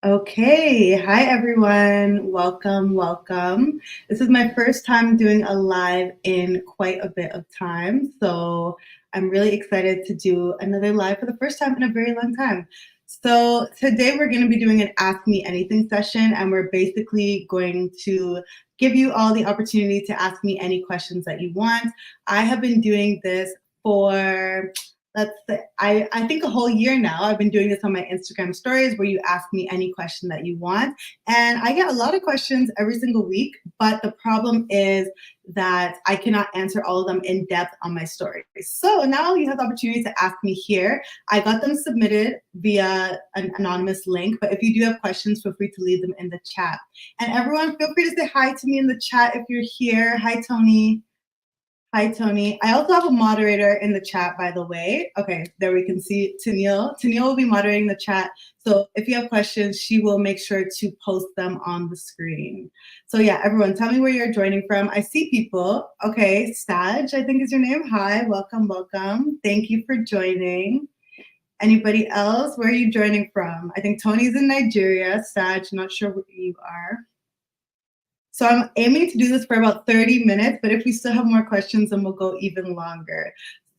Okay, hi everyone. Welcome, welcome. This is my first time doing a live in quite a bit of time, so I'm really excited to do another live for the first time in a very long time. So today we're going to be doing an Ask Me Anything session, and we're basically going to give you all the opportunity to ask me any questions that you want. I have been doing this for I think a whole year now. I've been doing this on my Instagram stories where you ask me any question that you want. And I get a lot of questions every single week, but the problem is that I cannot answer all of them in depth on my stories. So now you have the opportunity to ask me here. I got them submitted via an anonymous link, but if you do have questions, feel free to leave them in the chat. And everyone, feel free to say hi to me in the chat if you're here. Hi, Tony. Hi, Tony. I also have a moderator in the chat, by the way. Okay, there we can see Tennille. Tennille will be moderating the chat. So if you have questions, she will make sure to post them on the screen. So yeah, everyone, tell me where you're joining from. I see people. Okay, Staj, I think is your name. Hi, welcome, welcome. Thank you for joining. Anybody else? Where are you joining from? I think Tony's in Nigeria. Staj, not sure where you are. So I'm aiming to do this for about 30 minutes, but if we still have more questions, then we'll go even longer.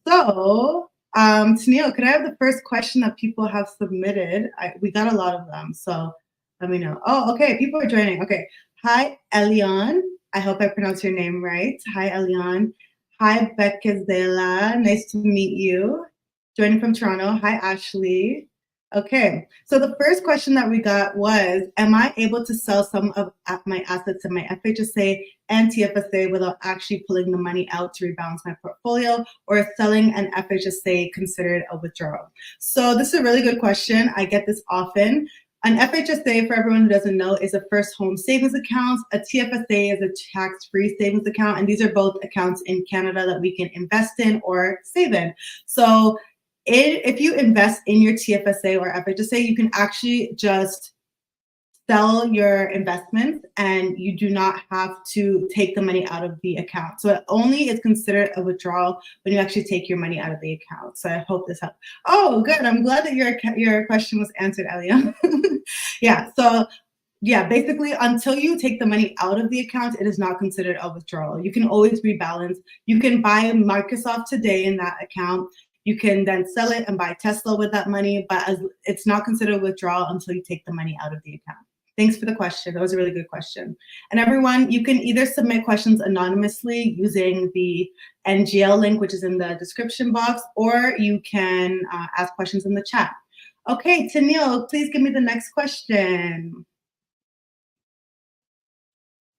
So, Tennille, could I have the first question that people have submitted? We got a lot of them, so let me know. Oh, okay, people are joining. Okay. Hi, Elion. I hope I pronounced your name right. Hi, Elion. Hi, Beckezela. Nice to meet you. Joining from Toronto. Hi, Ashley. Okay, so the first question that we got was, am I able to sell some of my assets in my FHSA and TFSA without actually pulling the money out to rebalance my portfolio, or is selling an FHSA considered a withdrawal? So this is a really good question. I get this often. An FHSA, for everyone who doesn't know, is a first home savings account. A TFSA is a tax-free savings account, and these are both accounts in Canada that we can invest in or save in. So if you invest in your TFSA or FHSA, you can actually just sell your investments and you do not have to take the money out of the account. So it only is considered a withdrawal when you actually take your money out of the account. So I hope this helps. Oh, good. I'm glad that your question was answered, Elia. Yeah. So yeah, basically, until you take the money out of the account, it is not considered a withdrawal. You can always rebalance. You can buy Microsoft today in that account. You can then sell it and buy Tesla with that money, but it's not considered a withdrawal until you take the money out of the account. Thanks for the question. That was a really good question. And everyone, you can either submit questions anonymously using the NGL link, which is in the description box, or you can ask questions in the chat. Okay, Tennille, please give me the next question.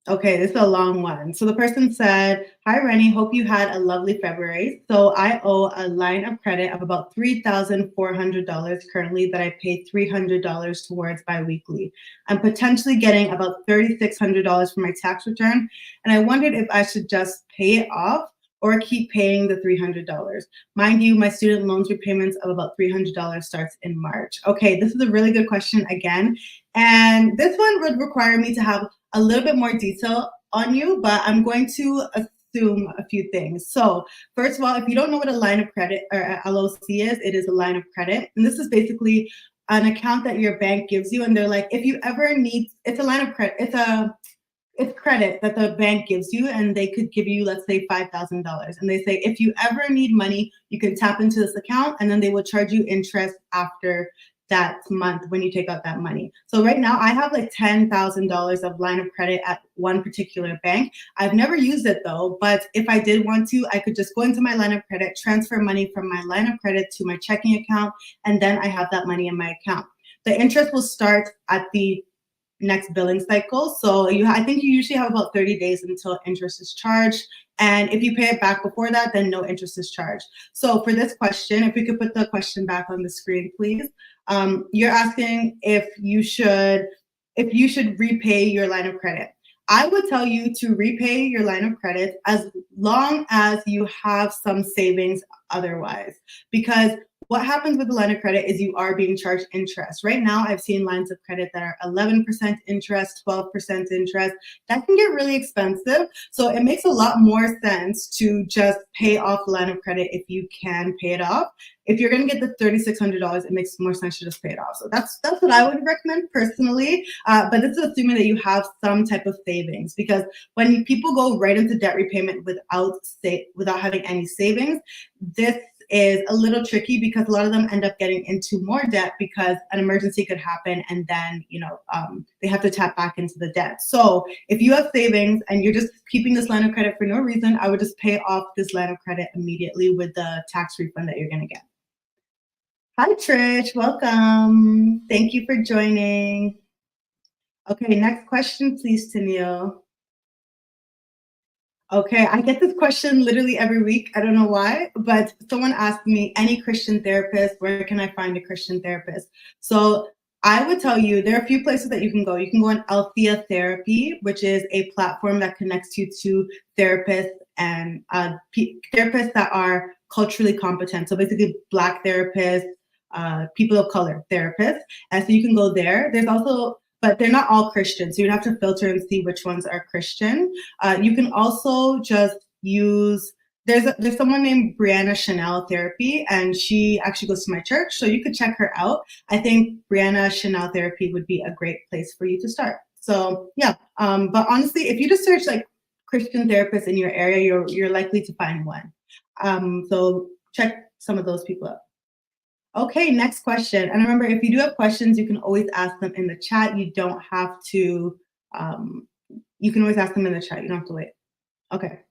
Okay, this is a long one. So the person said, hi, Reni, hope you had a lovely February. So I owe a line of credit of about $3,400 currently that I pay $300 towards biweekly. I'm potentially getting about $3,600 for my tax return, and I wondered if I should just pay it off or keep paying the $300. Mind you, my student loans repayments of about $300 starts in March. Okay, this is a really good question again. And this one would require me to have a little bit more detail on you, but I'm going to assume a few things. So first of all, if you don't know what a line of credit or a LOC is, it is a line of credit. And this is basically an account that your bank gives you. And they're like, if you ever need, it's a line of credit, it's credit that the bank gives you, and they could give you, let's say, $5,000. And they say, if you ever need money, you can tap into this account, and then they will charge you interest after that month when you take out that money. So right now I have like $10,000 of line of credit at one particular bank. I've never used it though, but if I did want to, I could just go into my line of credit, transfer money from my line of credit to my checking account, and then I have that money in my account. The interest will start at the next billing cycle. So I think you usually have about 30 days until interest is charged. And if you pay it back before that, then no interest is charged. So for this question, if we could put the question back on the screen, please. You're asking if you should repay your line of credit. I would tell you to repay your line of credit as long as you have some savings otherwise, because what happens with the line of credit is you are being charged interest. Right now, I've seen lines of credit that are 11% interest, 12% interest. That can get really expensive. So it makes a lot more sense to just pay off the line of credit if you can pay it off. If you're going to get the $3,600, it makes more sense to just pay it off. So that's what I would recommend personally. But this is assuming that you have some type of savings, because when people go right into debt repayment without having any savings, this is a little tricky because a lot of them end up getting into more debt because an emergency could happen, and then they have to tap back into the debt. So if you have savings and you're just keeping this line of credit for no reason, I would just pay off this line of credit immediately with the tax refund that you're going to get. Hi, Trish. Welcome. Thank you for joining. Okay, next question, please, Tennille. Okay, I get this question literally every week. I don't know why, but someone asked me, any Christian therapist, where can I find a Christian therapist? So I would tell you there are a few places that you can go. You can go on Althea Therapy, which is a platform that connects you to therapists and therapists that are culturally competent. So basically Black therapists, people of color therapists. And so you can go there. There's also, but they're not all Christian, so you'd have to filter and see which ones are Christian. You can also just use, there's someone named Brianna Chanel Therapy, and she actually goes to my church, so you could check her out. I think Brianna Chanel Therapy would be a great place for you to start. So yeah, but honestly, if you just search like Christian therapists in your area, you're likely to find one. So check some of those people out. Okay, next question. And remember, if you do have questions, you can always ask them in the chat. You don't have to, you can always ask them in the chat. You don't have to wait. Okay,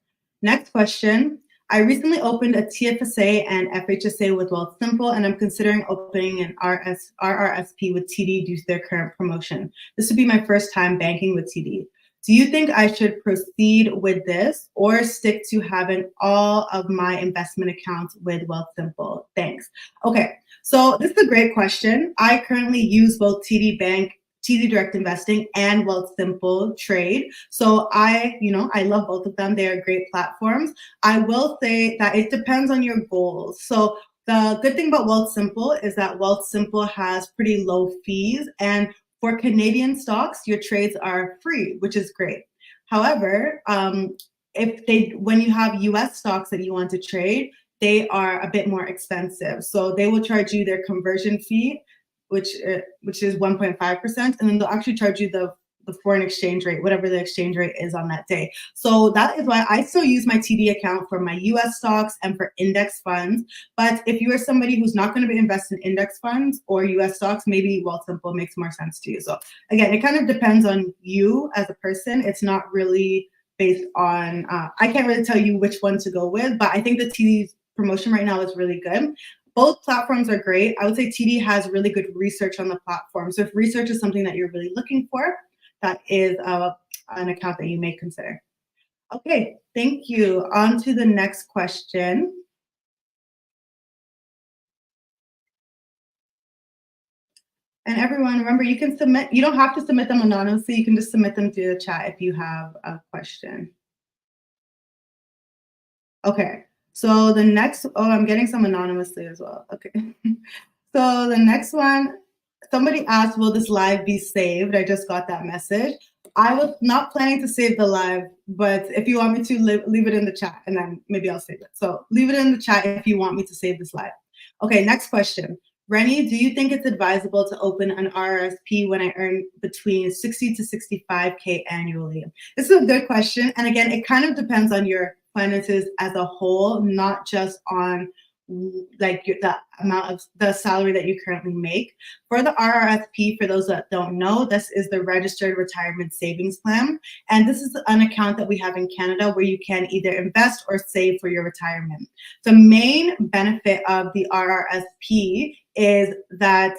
next question. I recently opened a TFSA and FHSA with Wealthsimple, and I'm considering opening an RRSP with TD due to their current promotion. This would be my first time banking with TD. Do you think I should proceed with this or stick to having all of my investment accounts with Wealthsimple? Thanks. Okay, so this is a great question. I currently use both TD Bank, TD Direct Investing, and Wealthsimple Trade. So I love both of them. They are great platforms. I will say that it depends on your goals. So the good thing about Wealthsimple is that Wealthsimple has pretty low fees, and for Canadian stocks, your trades are free, which is great. However, when you have US stocks that you want to trade, they are a bit more expensive. So they will charge you their conversion fee, which is 1.5%, and then they'll actually charge you the foreign exchange rate, whatever the exchange rate is on that day. So that is why I still use my TD account for my US stocks and for index funds. But if you are somebody who's not going to be invested in index funds or US stocks, maybe Wealthsimple makes more sense to you. So again, it kind of depends on you as a person. It's not really based on, I can't really tell you which one to go with, but I think the TD's promotion right now is really good. Both platforms are great. I would say TD has really good research on the platform. So if research is something that you're really looking for, that is an account that you may consider. Okay, thank you. On to the next question. And everyone, remember, you can submit, you don't have to submit them anonymously. You can just submit them through the chat if you have a question. Okay, so the next, I'm getting some anonymously as well. Okay. So the next one, somebody asked, will this live be saved? I just got that message. I was not planning to save the live, but if you want me to, leave it in the chat, and then maybe I'll save it. So leave it in the chat if you want me to save this live. Okay, next question. Reni, do you think it's advisable to open an RRSP when I earn between 60 to 65K annually? This is a good question. And again, it kind of depends on your finances as a whole, not just on like the amount of the salary that you currently make. For the RRSP, for those that don't know, this is the Registered Retirement Savings Plan. And this is an account that we have in Canada where you can either invest or save for your retirement. The main benefit of the RRSP is that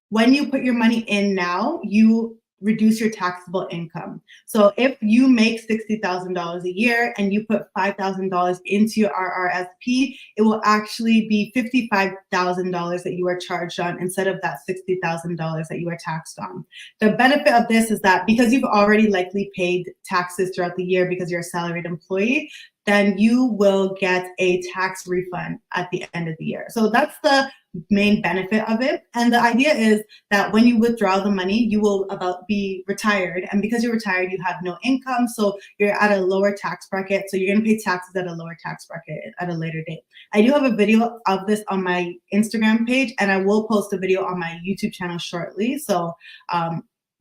when you put your money in now, you reduce your taxable income. So if you make $60,000 a year and you put $5,000 into your RRSP, it will actually be $55,000 that you are charged on instead of that $60,000 that you are taxed on. The benefit of this is that because you've already likely paid taxes throughout the year because you're a salaried employee, then you will get a tax refund at the end of the year. So that's the main benefit of it. And the idea is that when you withdraw the money, you will be retired. And because you're retired, you have no income. So you're at a lower tax bracket. So you're going to pay taxes at a lower tax bracket at a later date. I do have a video of this on my Instagram page, and I will post a video on my YouTube channel shortly. So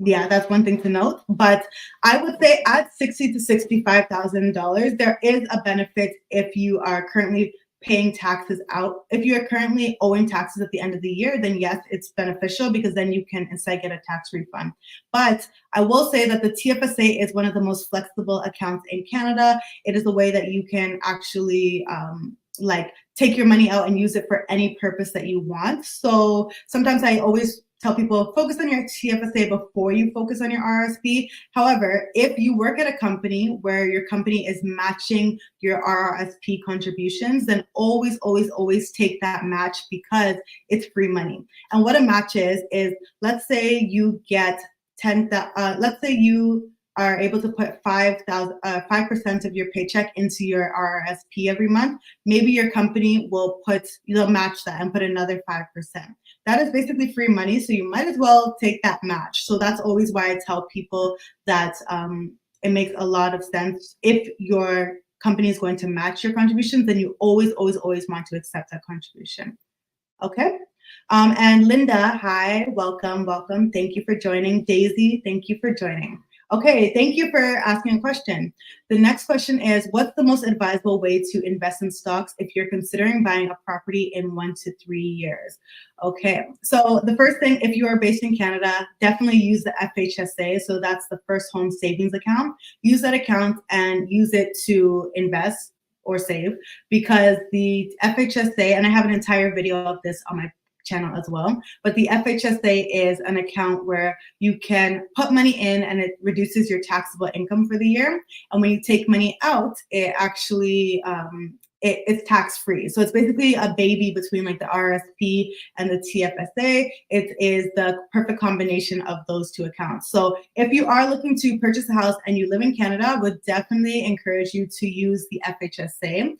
yeah, that's one thing to note. But I would say at $60,000 to $65,000, there is a benefit if you are currently paying taxes out. If you're currently owing taxes at the end of the year, then yes, it's beneficial because then you can instead get a tax refund. But I will say that the TFSA is one of the most flexible accounts in Canada. It is a way that you can actually take your money out and use it for any purpose that you want. So sometimes I always tell people, focus on your TFSA before you focus on your RRSP. However, if you work at a company where your company is matching your RRSP contributions, then always, always, always take that match because it's free money. And what a match is let's say you get let's say you are able to put 5% of your paycheck into your RRSP every month. Maybe your company they'll match that and put another 5%. That is basically free money, so you might as well take that match. So that's always why I tell people that it makes a lot of sense. If your company is going to match your contributions, then you always, always, always want to accept that contribution. Okay? And Linda, hi, welcome, welcome. Thank you for joining. Daisy, thank you for joining. Okay, thank you for asking a question. The next question is, what's the most advisable way to invest in stocks if you're considering buying a property in 1 to 3 years? Okay, so the first thing, if you are based in Canada, definitely use the FHSA. So that's the First Home Savings Account. Use that account and use it to invest or save, because the FHSA, and I have an entire video of this on my channel as well, but the FHSA is an account where you can put money in and it reduces your taxable income for the year. And when you take money out, it actually it's tax-free. So it's basically a baby between like the RRSP and the TFSA. It is the perfect combination of those two accounts. So if you are looking to purchase a house and you live in Canada, I would definitely encourage you to use the FHSA.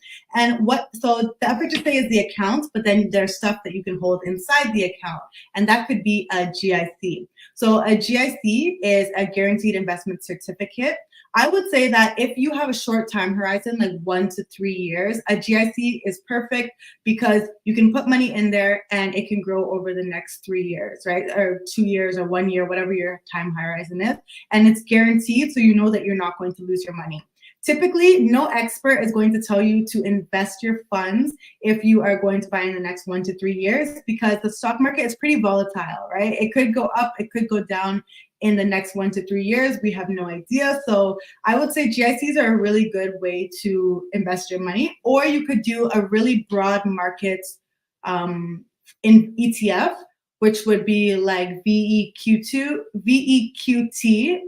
So the FHSA is the account, but then there's stuff that you can hold inside the account, and that could be a GIC. So a GIC is a guaranteed investment certificate. I would say that if you have a short time horizon, like 1 to 3 years, a GIC is perfect because you can put money in there and it can grow over the next 3 years, right? Or 2 years or 1 year, whatever your time horizon is. And it's guaranteed, so you know that you're not going to lose your money. Typically, no expert is going to tell you to invest your funds if you are going to buy in the next 1 to 3 years, because the stock market is pretty volatile, right? It could go up, it could go down in the next 1 to 3 years. We have no idea. So I would say GICs are a really good way to invest your money, or you could do a really broad market in ETF, which would be like VEQT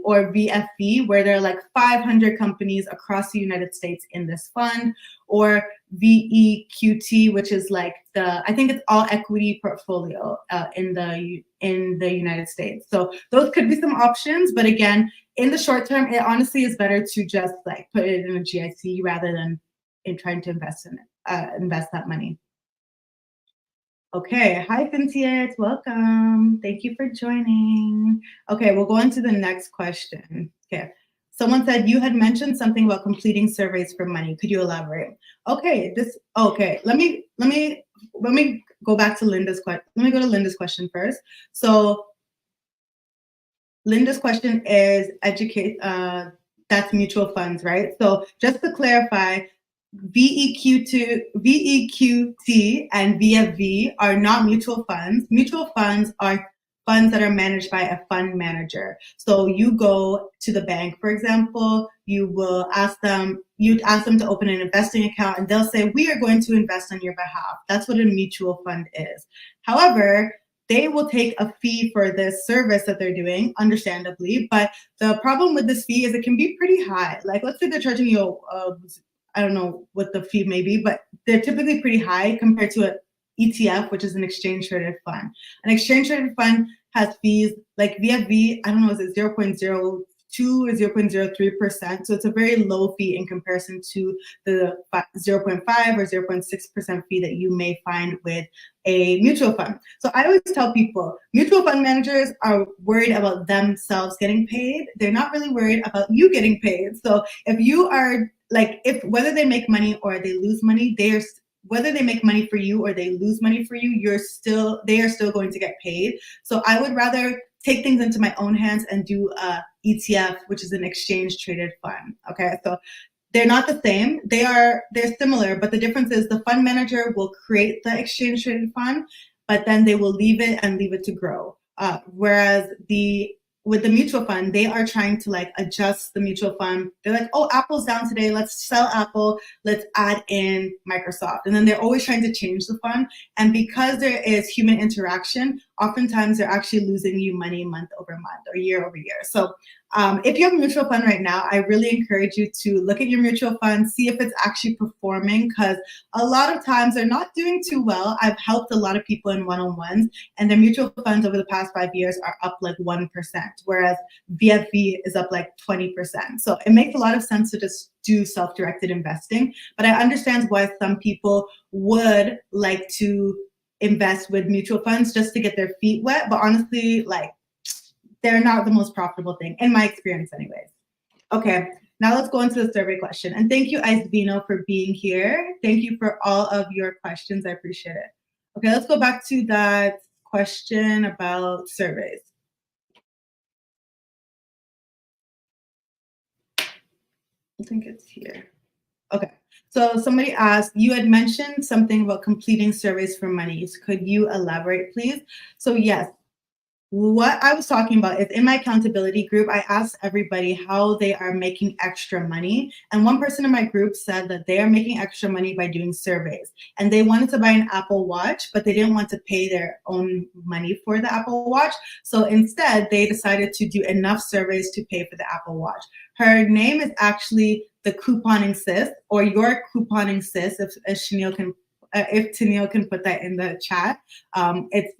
or VFV, where there are like 500 companies across the United States in this fund, or VEQT, which is like I think it's all equity portfolio in the United States. So those could be some options, but again, in the short term, it honestly is better to just like put it in a GIC rather than in trying to invest that money. Okay, hi Cynthia, welcome. Thank you for joining. Okay, we'll go on to the next question. Okay, someone said you had mentioned something about completing surveys for money. Could you elaborate? Okay, let me go back to Linda's question. Let me go to Linda's question first. So Linda's question is that's mutual funds, right? So just to clarify, VEQT and VFV are not mutual funds. Mutual funds are funds that are managed by a fund manager. So you go to the bank, for example, you'd ask them to open an investing account, and they'll say, we are going to invest on your behalf. That's what a mutual fund is. However, they will take a fee for this service that they're doing, understandably, but the problem with this fee is it can be pretty high. Like, let's say they're charging you I don't know what the fee may be, but they're typically pretty high compared to an ETF, which is an exchange traded fund. An exchange traded fund has fees like VFV, I don't know, is it 0.02 0.02 or 0.03%. So it's a very low fee in comparison to the 0.5 or 0.6% fee that you may find with a mutual fund. So I always tell people, mutual fund managers are worried about themselves getting paid. They're not really worried about you getting paid. So if you are like, if whether they make money or they lose money, whether they make money for you or they lose money for you, they are still going to get paid. So I would rather take things into my own hands and do a ETF, which is an exchange traded fund. Okay, so they're not the same. They're similar, but the difference is the fund manager will create the exchange traded fund, but then they will leave it to grow. Whereas with the mutual fund, they are trying to like adjust the mutual fund. They're like, oh, Apple's down today. Let's sell Apple. Let's add in Microsoft. And then they're always trying to change the fund. And because there is human interaction, oftentimes they're actually losing you money month over month or year over year. So if you have a mutual fund right now, I really encourage you to look at your mutual fund, see if it's actually performing, because a lot of times they're not doing too well. I've helped a lot of people in one-on-ones, and their mutual funds over the past 5 years are up like 1%, whereas VFV is up like 20%. So it makes a lot of sense to just do self-directed investing, but I understand why some people would like to invest with mutual funds just to get their feet wet. But honestly, like, they're not the most profitable thing, in my experience anyways. Okay, now let's go into the survey question. And thank you, Isvino, for being here. Thank you for all of your questions. I appreciate it. Okay, let's go back to that question about surveys. I think it's here. Okay, so somebody asked, you had mentioned something about completing surveys for monies. Could you elaborate, please? So yes, what I was talking about is in my accountability group, I asked everybody how they are making extra money. And one person in my group said that they are making extra money by doing surveys. And they wanted to buy an Apple Watch, but they didn't want to pay their own money for the Apple Watch. So instead, they decided to do enough surveys to pay for the Apple Watch. Her name is actually the couponing sis, or your couponing sis, if Tennille can put that in the chat. It's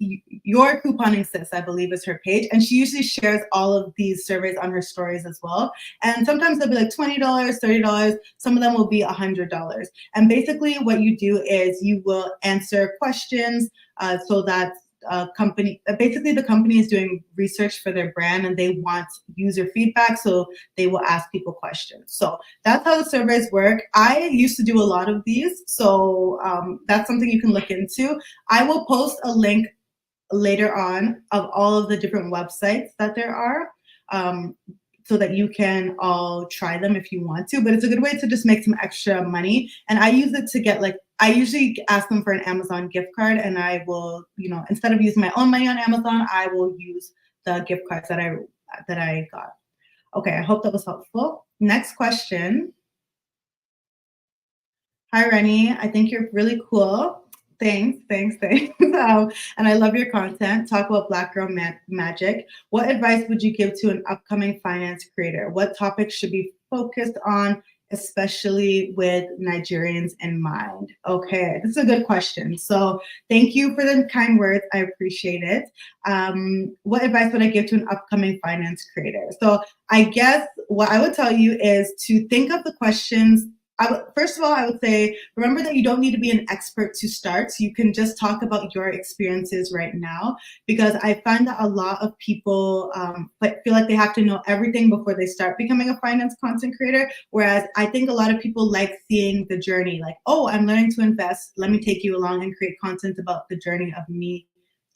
your couponing sis, I believe, is her page. And she usually shares all of these surveys on her stories as well. And sometimes they'll be like $20, $30. Some of them will be $100. And basically what you do is you will answer questions so that basically the company is doing research for their brand and they want user feedback, so they will ask people questions. So that's how the surveys work. I used to do a lot of these, so that's something you can look into. I will post a link later on of all of the different websites that there are, so that you can all try them if you want to, but it's a good way to just make some extra money. And I use it to get I usually ask them for an Amazon gift card, and I will, instead of using my own money on Amazon, I will use the gift cards that I got. Okay, I hope that was helpful. Next question. Hi, Reni. I think you're really cool. Thanks. And I love your content. Talk about Black Girl Magic. What advice would you give to an upcoming finance creator? What topics should be focused on, especially with Nigerians in mind? Okay, this is a good question. So thank you for the kind words. I appreciate it. What advice would I give to an upcoming finance creator? So I guess what I would tell you is to think of the questions. First of all, I would say, remember that you don't need to be an expert to start. So you can just talk about your experiences right now, because I find that a lot of people feel like they have to know everything before they start becoming a finance content creator. Whereas I think a lot of people like seeing the journey, like, oh, I'm learning to invest. Let me take you along and create content about the journey of me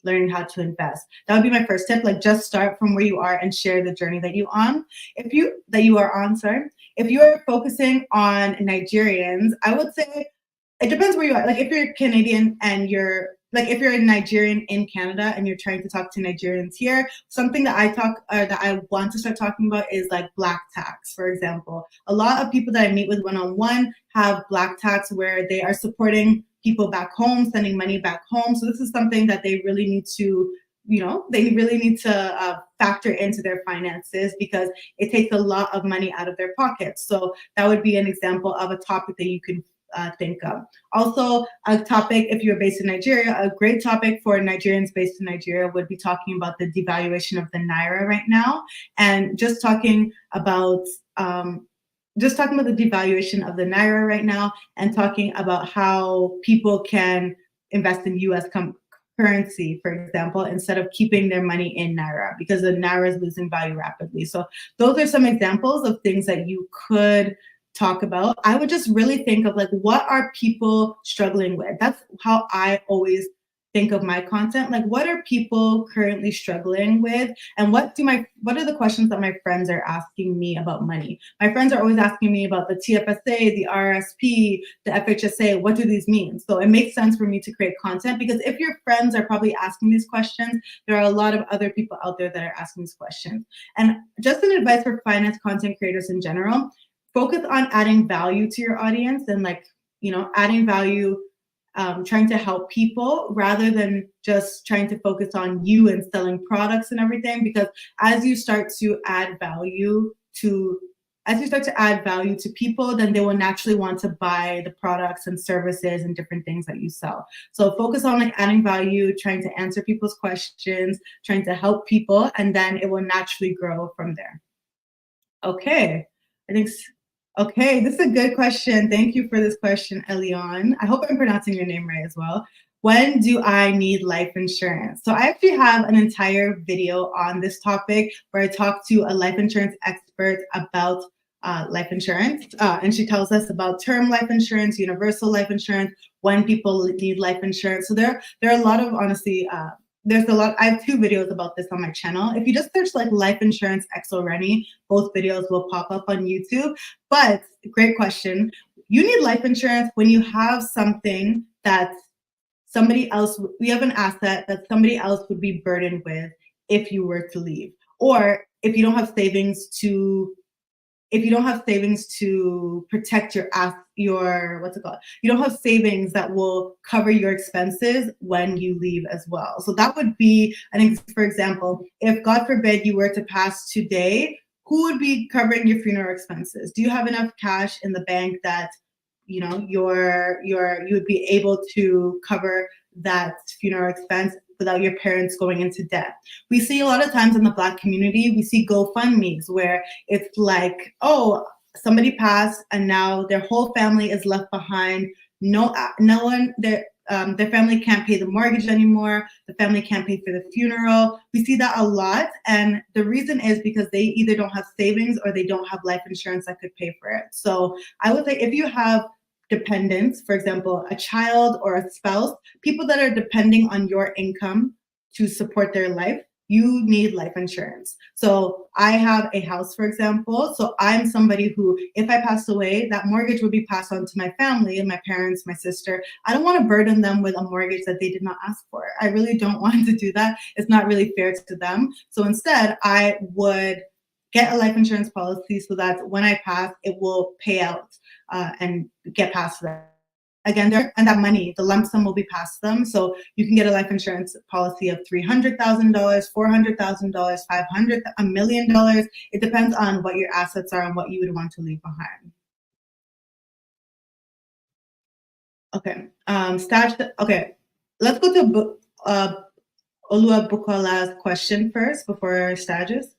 learning how to invest. That would be my first tip. Like, just start from where you are and share the journey that you are on. If you are focusing on Nigerians, I would say it depends where you are. Like, if you're Canadian and if you're a Nigerian in Canada and you're trying to talk to Nigerians here, something that I want to start talking about is like black tax, for example. A lot of people that I meet with one-on-one have black tax where they are supporting people back home, sending money back home. So this is something that they really need to, factor into their finances, because it takes a lot of money out of their pockets. So that would be an example of a topic that you can think of. Also, a topic, if you're based in Nigeria, a great topic for Nigerians based in Nigeria would be talking about the devaluation of the Naira right now, and just talking about the devaluation of the Naira right now, and talking about how people can invest in U.S. currency, for example, instead of keeping their money in Naira, because the Naira is losing value rapidly. So those are some examples of things that you could talk about. I would just really think of like, what are people struggling with? That's how I always think of my content. Like, what are people currently struggling with? And what are the questions that my friends are asking me about money? My friends are always asking me about the TFSA, the RRSP, the FHSA. What do these mean? So it makes sense for me to create content, because if your friends are probably asking these questions, there are a lot of other people out there that are asking these questions. And just an advice for finance content creators in general: focus on adding value to your audience, and adding value, trying to help people, rather than just trying to focus on you and selling products and everything. Because as you start to add value to people, then they will naturally want to buy the products and services and different things that you sell. So focus on like adding value, trying to answer people's questions, trying to help people, and then it will naturally grow from there. Okay, okay, this is a good question. Thank you for this question, Elion. I hope I'm pronouncing your name right as well. When do I need life insurance? So I actually have an entire video on this topic where I talk to a life insurance expert about life insurance. And she tells us about term life insurance, universal life insurance, when people need life insurance. So there are a lot of, honestly, there's a lot. I have 2 videos about this on my channel. If you just search like life insurance XO Reni, both videos will pop up on YouTube. But great question. You need life insurance when you have something that we have an asset that somebody else would be burdened with if you were to leave, or if you don't have savings to protect what's it called? You don't have savings that will cover your expenses when you leave as well. So that would be, for example, if God forbid you were to pass today, who would be covering your funeral expenses? Do you have enough cash in the bank that you would be able to cover that funeral expense without your parents going into debt? We see a lot of times in the Black community, we see GoFundMes where it's like, oh, somebody passed and now their whole family is left behind. No one, their family can't pay the mortgage anymore. The family can't pay for the funeral. We see that a lot. And the reason is because they either don't have savings or they don't have life insurance that could pay for it. So I would say, if you have dependents, for example, a child or a spouse, people that are depending on your income to support their life, you need life insurance. So I have a house, for example. So I'm somebody who, if I pass away, that mortgage would be passed on to my family and my parents, my sister. I don't want to burden them with a mortgage that they did not ask for. I really don't want to do that. It's not really fair to them. So instead, I would get a life insurance policy so that when I pass, it will pay out and get passed to them. Again, and that money, the lump sum, will be passed to them. So you can get a life insurance policy of $300,000, $400,000, $500,000, $1 million. It depends on what your assets are and what you would want to leave behind. Okay, okay, let's go to Olua Bukola's question first before stages,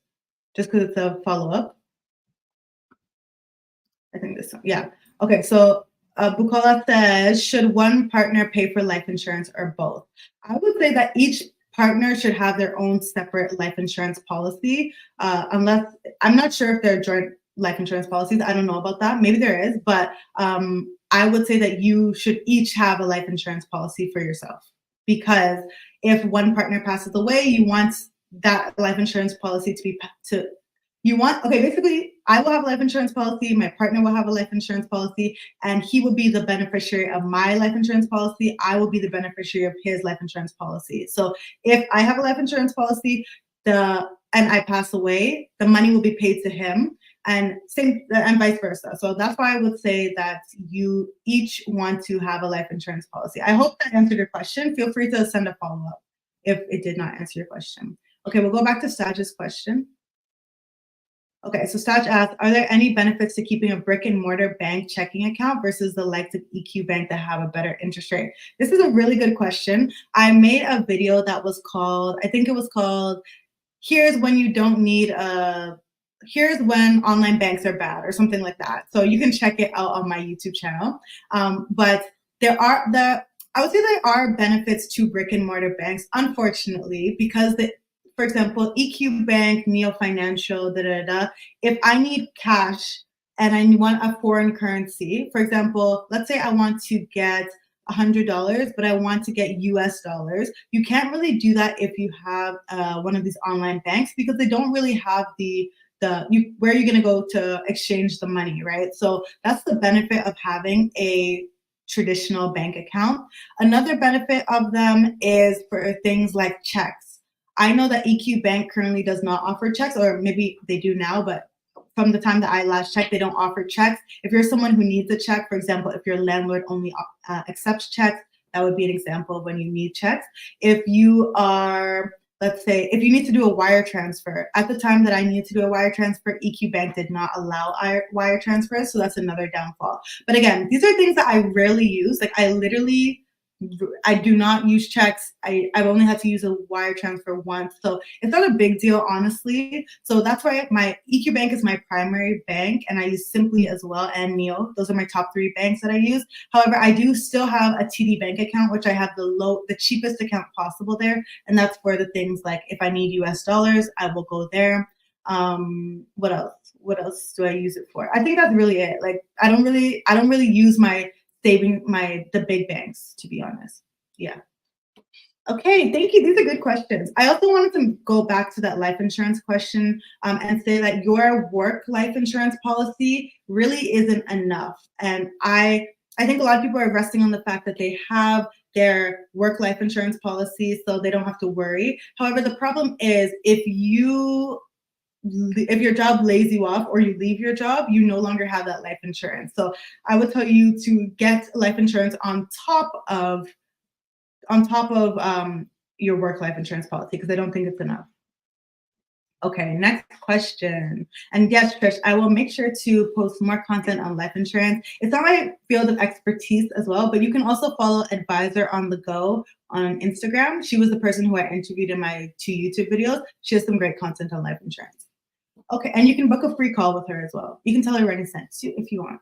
just because it's a follow-up. I think this one, yeah. Okay, so Bukola says, should one partner pay for life insurance or both? I would say that each partner should have their own separate life insurance policy, unless, I'm not sure if there are joint life insurance policies. I don't know about that. Maybe there is, but I would say that you should each have a life insurance policy for yourself, because if one partner passes away, you want that life insurance policy basically, I will have a life insurance policy, my partner will have a life insurance policy, and he will be the beneficiary of my life insurance policy. I will be the beneficiary of his life insurance policy. So if I have a life insurance policy and I pass away, the money will be paid to him, and vice versa. So that's why I would say that you each want to have a life insurance policy. I hope that answered your question. Feel free to send a follow-up if it did not answer your question. Okay, we'll go back to Saj's question. Okay, so Staj asks, are there any benefits to keeping a brick and mortar bank checking account versus the likes of EQ Bank that have a better interest rate? This is a really good question. I made a video that was called, I think it was called, here's when you don't need a, here's when online banks are bad, or something like that. So you can check it out on my YouTube channel. But I would say there are benefits to brick and mortar banks, unfortunately, because for example, EQ Bank, Neo Financial, if I need cash and I want a foreign currency, for example, let's say I want to get $100, but I want to get US dollars. You can't really do that if you have one of these online banks, because they don't really have where are you going to go to exchange the money, right? So that's the benefit of having a traditional bank account. Another benefit of them is for things like checks. I know that EQ Bank currently does not offer checks, or maybe they do now, but from the time that I last checked, they don't offer checks. If you're someone who needs a check, for example, if your landlord only accepts checks, that would be an example of when you need checks. If you are, let's say, if you need to do a wire transfer, at the time that I needed to do a wire transfer, EQ Bank did not allow wire transfers, so that's another downfall. But again, these are things that I rarely use. Like I do not use checks. I've only had to use a wire transfer once. So it's not a big deal, honestly. So that's why my EQ Bank is my primary bank, and I use Simply as well, and Neo. Those are my top 3 banks that I use. However, I do still have a TD Bank account, which I have the cheapest account possible there. And that's for the things like if I need US dollars, I will go there. What else? What else do I use it for? I think that's really it. Like I don't really use my the big banks, to be honest. Yeah. Okay, thank you. These are good questions. I also wanted to go back to that life insurance question and say that your work life insurance policy really isn't enough. And I think a lot of people are resting on the fact that they have their work life insurance policy, so they don't have to worry. However, the problem is if your job lays you off or you leave your job, you no longer have that life insurance. So I would tell you to get life insurance on top of your work life insurance policy, because I don't think it's enough. Okay, next question. And yes, Trish, I will make sure to post more content on life insurance. It's not my field of expertise as well, but you can also follow Advisor on the Go on Instagram. She was the person who I interviewed in my 2 YouTube videos. She has some great content on life insurance. Okay, and you can book a free call with her as well. You can tell her Reni sent you if you want.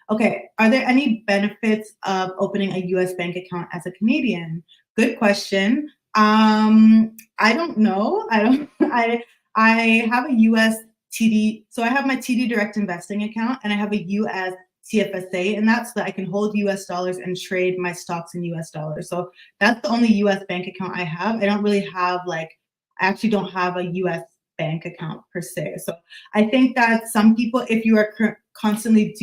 Okay, are there any benefits of opening a US bank account as a Canadian? Good question. I don't know. I have a US TD, so I have my TD direct investing account, and I have a US TFSA in that, so that I can hold US dollars and trade my stocks in US dollars. So that's the only US bank account I have. I don't really have I actually don't have a US bank account per se. So I think that some people, if you are constantly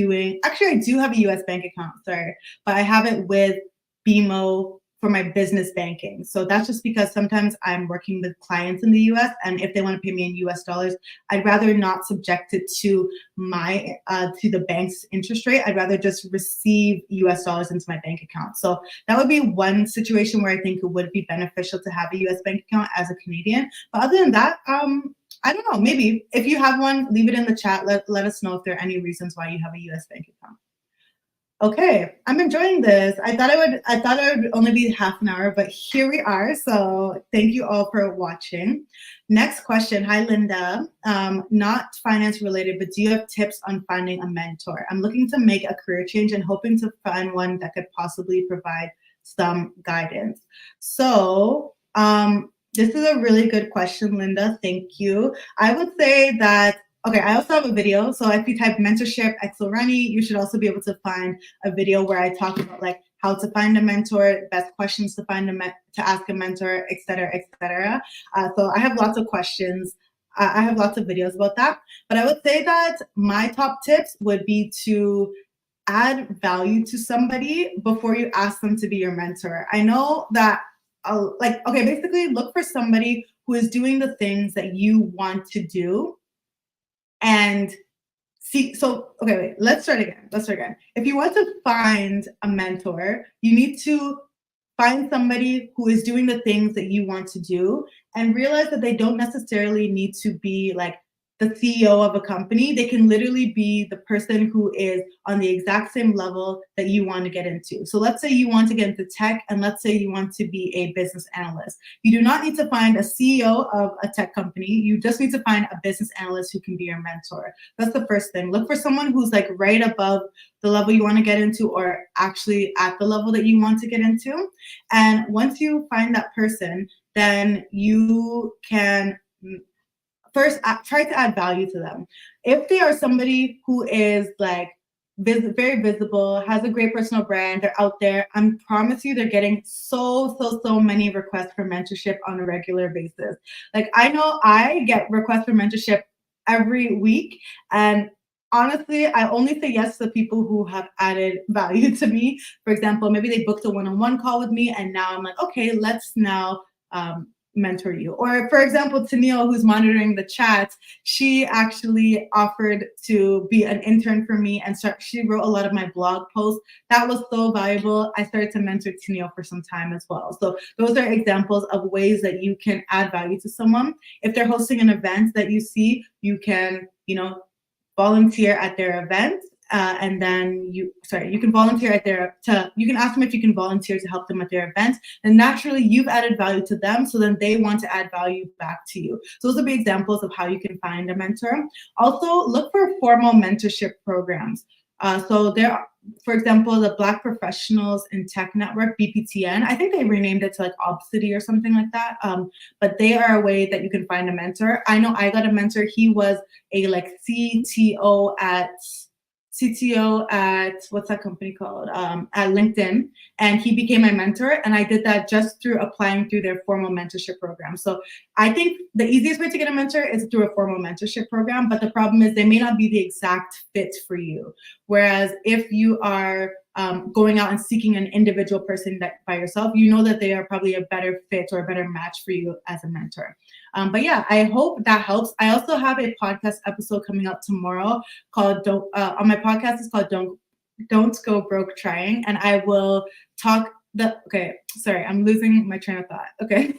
actually I do have a US bank account, sorry, but I have it with BMO for my business banking. So that's just because sometimes I'm working with clients in the US, and if they want to pay me in US dollars, I'd rather not subject it to to the bank's interest rate. I'd rather just receive US dollars into my bank account. So that would be one situation where I think it would be beneficial to have a US bank account as a Canadian. But other than that, I don't know, maybe if you have one, leave it in the chat. Let us know if there are any reasons why you have a US bank account. Okay, I'm enjoying this. I thought it would only be half an hour, but here we are. So thank you all for watching. Next question. Hi, Linda. Not finance related, but do you have tips on finding a mentor? I'm looking to make a career change and hoping to find one that could possibly provide some guidance. So this is a really good question, Linda. Thank you. I would say that, okay, I also have a video. So if you type mentorship Reni, you should also be able to find a video where I talk about how to find a mentor, best questions to ask a mentor, et cetera, et cetera. So I have lots of questions. I have lots of videos about that. But I would say that my top tips would be to add value to somebody before you ask them to be your mentor. I know that okay, basically look for somebody who is doing the things that you want to do. And see, so, okay, wait, let's start again. If you want to find a mentor, you need to find somebody who is doing the things that you want to do, and realize that they don't necessarily need to be the CEO of a company. They can literally be the person who is on the exact same level that you want to get into. So let's say you want to get into tech, and let's say you want to be a business analyst. You do not need to find a CEO of a tech company. You just need to find a business analyst who can be your mentor. That's the first thing. Look for someone who's like right above the level you want to get into, or actually at the level that you want to get into. And once you find that person, then you can first try to add value to them. If they are somebody who is like very visible, has a great personal brand, they're out there, I promise you they're getting so many requests for mentorship on a regular basis. Like, I know I get requests for mentorship every week, and honestly, I only say yes to the people who have added value to me. For example, maybe they booked a one-on-one call with me, and now I'm like, okay, let's now mentor you. Or for example, Tennille, who's monitoring the chat, she actually offered to be an intern for me, and she wrote a lot of my blog posts. That was so valuable. I started to mentor Tennille for some time as well. So those are examples of ways that you can add value to someone. If they're hosting an event that you see, you can, volunteer at their event. And then you can volunteer you can ask them if you can volunteer to help them at their event. And naturally, you've added value to them, so then they want to add value back to you. So those will be examples of how you can find a mentor. Also, look for formal mentorship programs. So there, for example, the Black Professionals in Tech Network, BPTN, I think they renamed it to like Obsidy or something like that. But they are a way that you can find a mentor. I know I got a mentor. He was a like CTO at what's that company called? At LinkedIn, and he became my mentor. And I did that just through applying through their formal mentorship program. So I think the easiest way to get a mentor is through a formal mentorship program. But the problem is they may not be the exact fit for you. Whereas if you are going out and seeking an individual person that by yourself, you know that they are probably a better fit or a better match for you as a mentor. But yeah, I hope that helps. I also have a podcast episode coming out tomorrow called on my podcast is called Don't Go Broke Trying, and I will talk I'm losing my train of thought. Okay.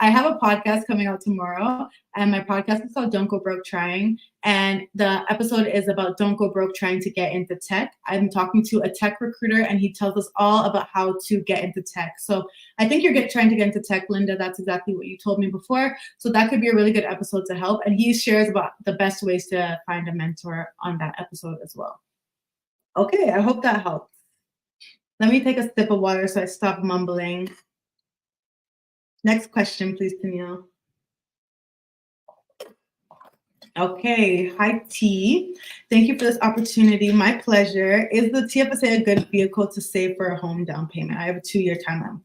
I have a podcast coming out tomorrow, and my podcast is called Don't Go Broke Trying. And the episode is about don't go broke trying to get into tech. I'm talking to a tech recruiter, and he tells us all about how to get into tech. So I think you're trying to get into tech, Linda. That's exactly what you told me before. So that could be a really good episode to help. And he shares about the best ways to find a mentor on that episode as well. Okay, I hope that helps. Let me take a sip of water so I stop mumbling. Next question, please, Tennille. Okay, hi T. Thank you for this opportunity. My pleasure. Is the TFSA a good vehicle to save for a home down payment? I have a 2-year timeline.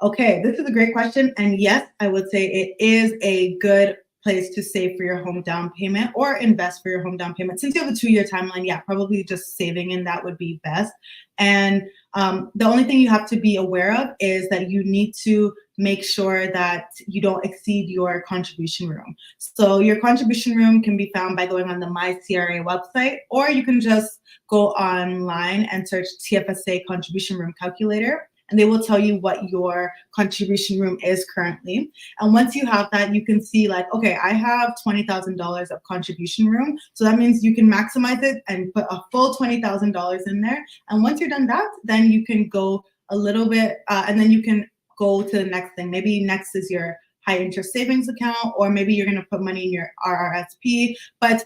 Okay, this is a great question. And yes, I would say it is a good place to save for your home down payment or invest for your home down payment. Since you have a 2-year timeline, yeah, probably just saving in that would be best. And the only thing you have to be aware of is that you need to make sure that you don't exceed your contribution room. So your contribution room can be found by going on the My CRA website, or you can just go online and search TFSA contribution room calculator, and they will tell you what your contribution room is currently. And once you have that, you can see like, okay, I have $20,000 of contribution room. So that means you can maximize it and put a full $20,000 in there. And once you're done that, then you can go a little bit, and then you can go to the next thing. Maybe next is your high interest savings account, or maybe you're going to put money in your RRSP. But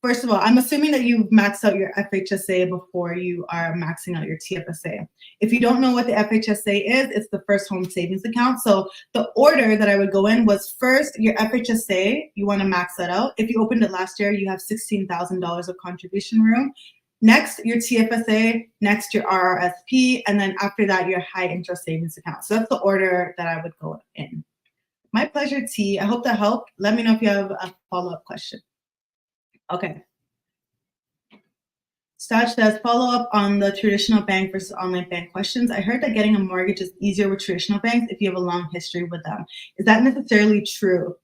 first of all, I'm assuming that you've maxed out your FHSA before you are maxing out your TFSA. If you don't know what the FHSA is, it's the first home savings account. So the order that I would go in was first your FHSA, you want to max that out. If you opened it last year, you have $16,000 of contribution room. Next, your TFSA, next your RRSP, and then after that, your high interest savings account. So that's the order that I would go in. My pleasure, T. I hope that helped. Let me know if you have a follow-up question. Okay. Staj says, follow up on the traditional bank versus online bank questions. I heard that getting a mortgage is easier with traditional banks if you have a long history with them. Is that necessarily true?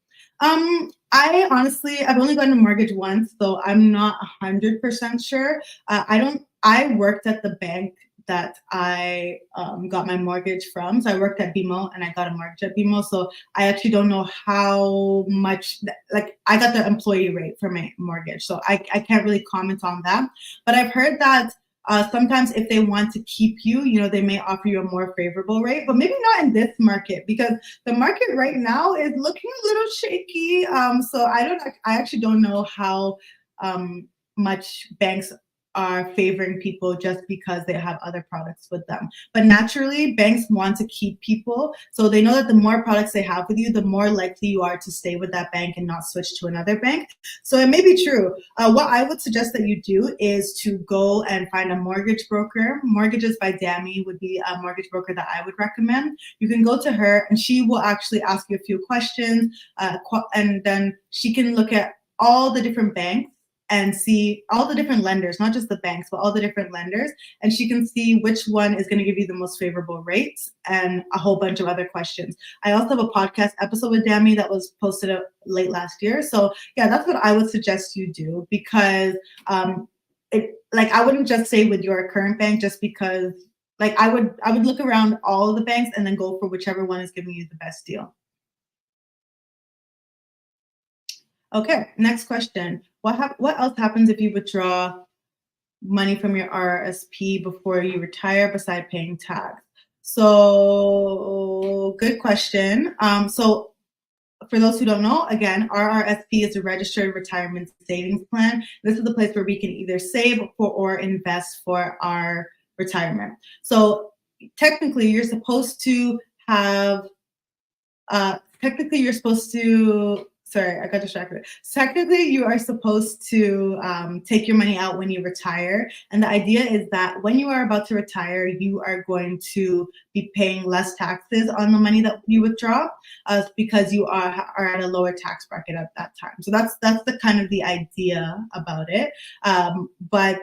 I honestly, I've only gotten a mortgage once, so I'm not 100% sure. I worked at the bank that I got my mortgage from. So I worked at BMO and I got a mortgage at BMO. So I actually don't know how much, like I got the employee rate for my mortgage. So I can't really comment on that. But I've heard that sometimes if they want to keep you, you know, they may offer you a more favorable rate, but maybe not in this market because the market right now is looking a little shaky. So I actually don't know how much banks are favoring people just because they have other products with them. But naturally, banks want to keep people. So they know that the more products they have with you, the more likely you are to stay with that bank and not switch to another bank. So it may be true. What I would suggest that you do is to go and find a mortgage broker. Mortgages by Dami would be a mortgage broker that I would recommend. You can go to her and she will actually ask you a few questions and then she can look at all the different banks and see all the different lenders, not just the banks, but all the different lenders. And she can see which one is going to give you the most favorable rates and a whole bunch of other questions. I also have a podcast episode with Dami that was posted late last year. So yeah, that's what I would suggest you do because I wouldn't just say with your current bank just because like I would look around all of the banks and then go for whichever one is giving you the best deal. Okay, next question. What else happens if you withdraw money from your RRSP before you retire beside paying tax? So good question. So for those who don't know, again, RRSP is a registered retirement savings plan. This is the place where we can either save for or invest for our retirement. So technically, you're supposed to have sorry, I got distracted. Technically, you are supposed to take your money out when you retire. And the idea is that when you are about to retire, you are going to be paying less taxes on the money that you withdraw because you are at a lower tax bracket at that time. So that's the kind of the idea about it. But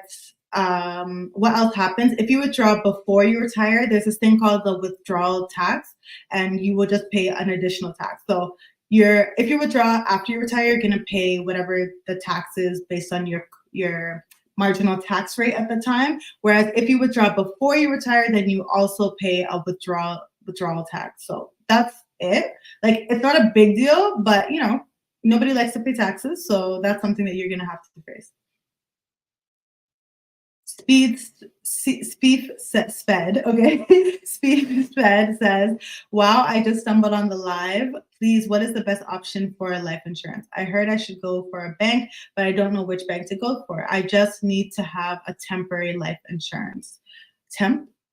what else happens if you withdraw before you retire? There's this thing called the withdrawal tax, and you will just pay an additional tax. So if you withdraw after you retire, you're gonna pay whatever the tax is based on your marginal tax rate at the time. Whereas if you withdraw before you retire, then you also pay a withdrawal tax. So that's it. Like it's not a big deal, but you know, nobody likes to pay taxes, so that's something that you're gonna have to face. Sped, okay. Sped says, wow, I just stumbled on the live. Please, what is the best option for life insurance? I heard I should go for a bank, but I don't know which bank to go for. I just need to have a temporary life insurance.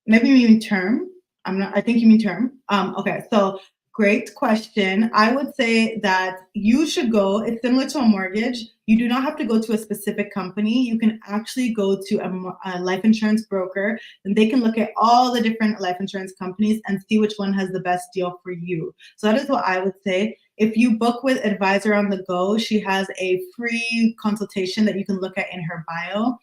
Maybe you mean term. I think you mean term. Okay, so great question. I would say that you should go, it's similar to a mortgage. You do not have to go to a specific company. You can actually go to a life insurance broker and they can look at all the different life insurance companies and see which one has the best deal for you. So that is what I would say. If you book with Advisor on the Go, she has a free consultation that you can look at in her bio.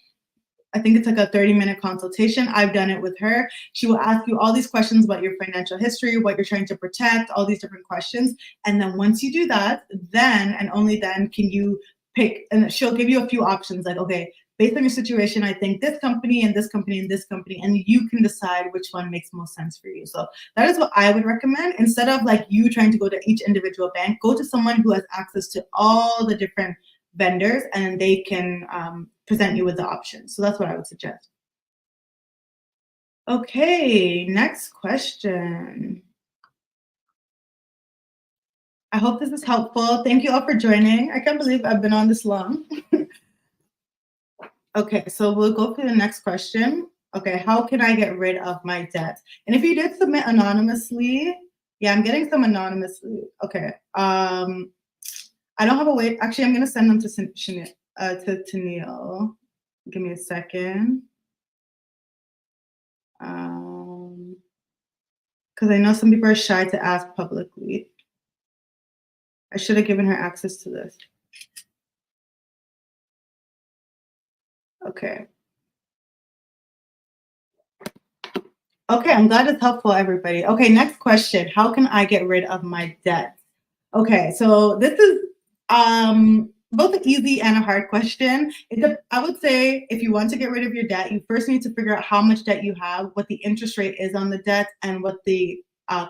I think it's like a 30-minute consultation. I've done it with her. She will ask you all these questions about your financial history, what you're trying to protect, all these different questions. And then once you do that, then and only then can you pick, and she'll give you a few options like, okay, based on your situation, I think this company and this company and this company, and you can decide which one makes most sense for you. So that is what I would recommend. Instead of like you trying to go to each individual bank, go to someone who has access to all the different vendors and they can present you with the options. So that's what I would suggest. Okay, next question. I hope this is helpful. Thank you all for joining. I can't believe I've been on this long. Okay, so we'll go for the next question. Okay, how can I get rid of my debt? And if you did submit anonymously, yeah, I'm getting some anonymously. Okay. I don't have a way. Actually, I'm going to send them to Neil. Give me a second. Because I know some people are shy to ask publicly. I should have given her access to this. Okay. Okay, I'm glad it's helpful, everybody. Okay, next question. How can I get rid of my debt? Okay, so this is both an easy and a hard question. I would say if you want to get rid of your debt, you first need to figure out how much debt you have, what the interest rate is on the debt, and what the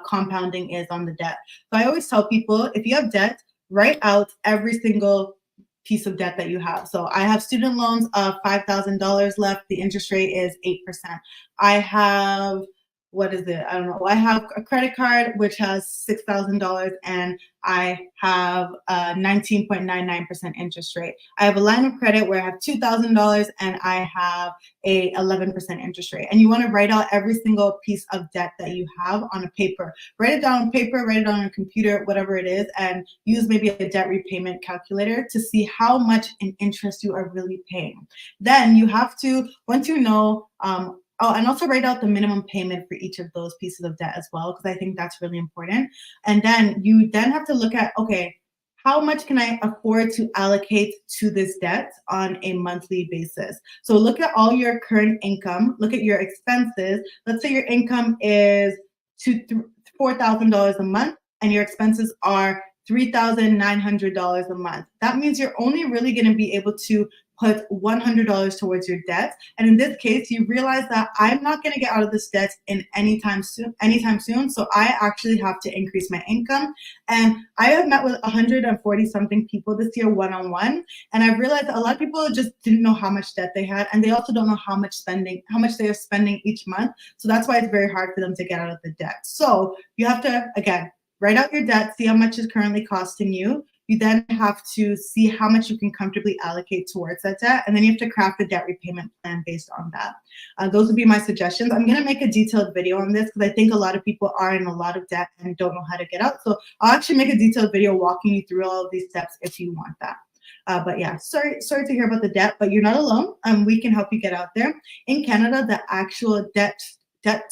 compounding is on the debt. So I always tell people, if you have debt, write out every single piece of debt that you have. So I have student loans of $5,000 left. The interest rate is 8%. I have, what is it? I don't know. I have a credit card which has $6,000 and I have a 19.99% interest rate. I have a line of credit where I have $2,000 and I have a 11% interest rate. And you want to write out every single piece of debt that you have on a paper. Write it down on paper, write it on a computer, whatever it is, and use maybe a debt repayment calculator to see how much in interest you are really paying. Then you have to, once you know, and also write out the minimum payment for each of those pieces of debt as well, because I think that's really important. And then you then have to look at, okay, how much can I afford to allocate to this debt on a monthly basis? So look at all your current income, look at your expenses. Let's say your income is $4,000 a month and your expenses are $3,900 a month. That means you're only really going to be able to put $100 towards your debt. And in this case, you realize that I'm not going to get out of this debt in anytime soon. So I actually have to increase my income. And I have met with 140 something people this year one-on-one. And I've realized that a lot of people just didn't know how much debt they had. And they also don't know how much they are spending each month. So that's why it's very hard for them to get out of the debt. So you have to, again, write out your debt, see how much it's currently costing you. You then have to see how much you can comfortably allocate towards that debt, and then you have to craft a debt repayment plan based on that. Those would be my suggestions. I'm going to make a detailed video on this because I think a lot of people are in a lot of debt and don't know how to get out. So I'll actually make a detailed video walking you through all of these steps if you want that. But yeah, sorry to hear about the debt, but you're not alone. We can help you get out there. In Canada, the actual debt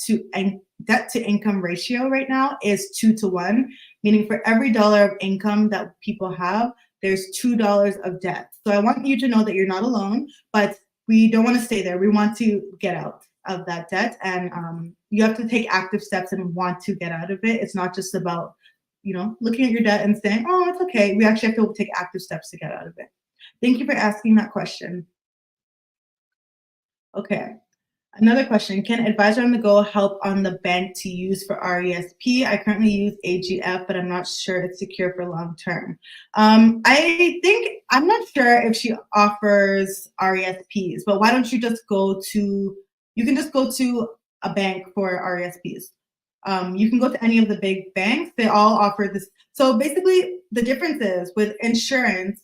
to income ratio right now is 2-to-1, meaning for every dollar of income that people have, there's $2 of debt. So I want you to know that you're not alone, but we don't want to stay there. We want to get out of that debt, and you have to take active steps and want to get out of it. It's not just about, looking at your debt and saying, oh, it's okay. We actually have to take active steps to get out of it. Thank you for asking that question. Okay. Another question, can Advisor on the Go help on the bank to use for RESP? I currently use AGF, but I'm not sure it's secure for long term. I'm not sure if she offers RESPs, but why don't you just you can just go to a bank for RESPs. You can go to any of the big banks. They all offer this. So basically the difference is with insurance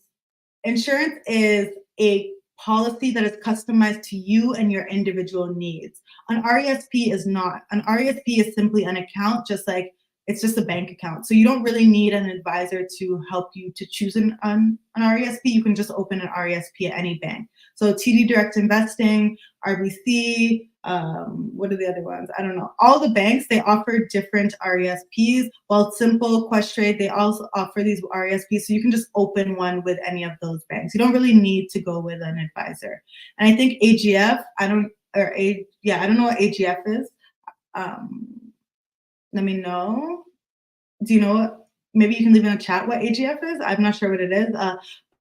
is a policy that is customized to you and your individual needs. An RESP is not. An RESP is simply an account, it's just a bank account. So you don't really need an advisor to help you to choose an RESP. You can just open an RESP at any bank. So TD Direct Investing, RBC, what are the other ones? I don't know. All the banks, they offer different RESPs. Wealthsimple, Questrade, they also offer these RESPs. So you can just open one with any of those banks. You don't really need to go with an advisor. And I think AGF, I don't know what AGF is. Let me know. Do you know? Maybe you can leave in the chat what AGF is. I'm not sure what it is,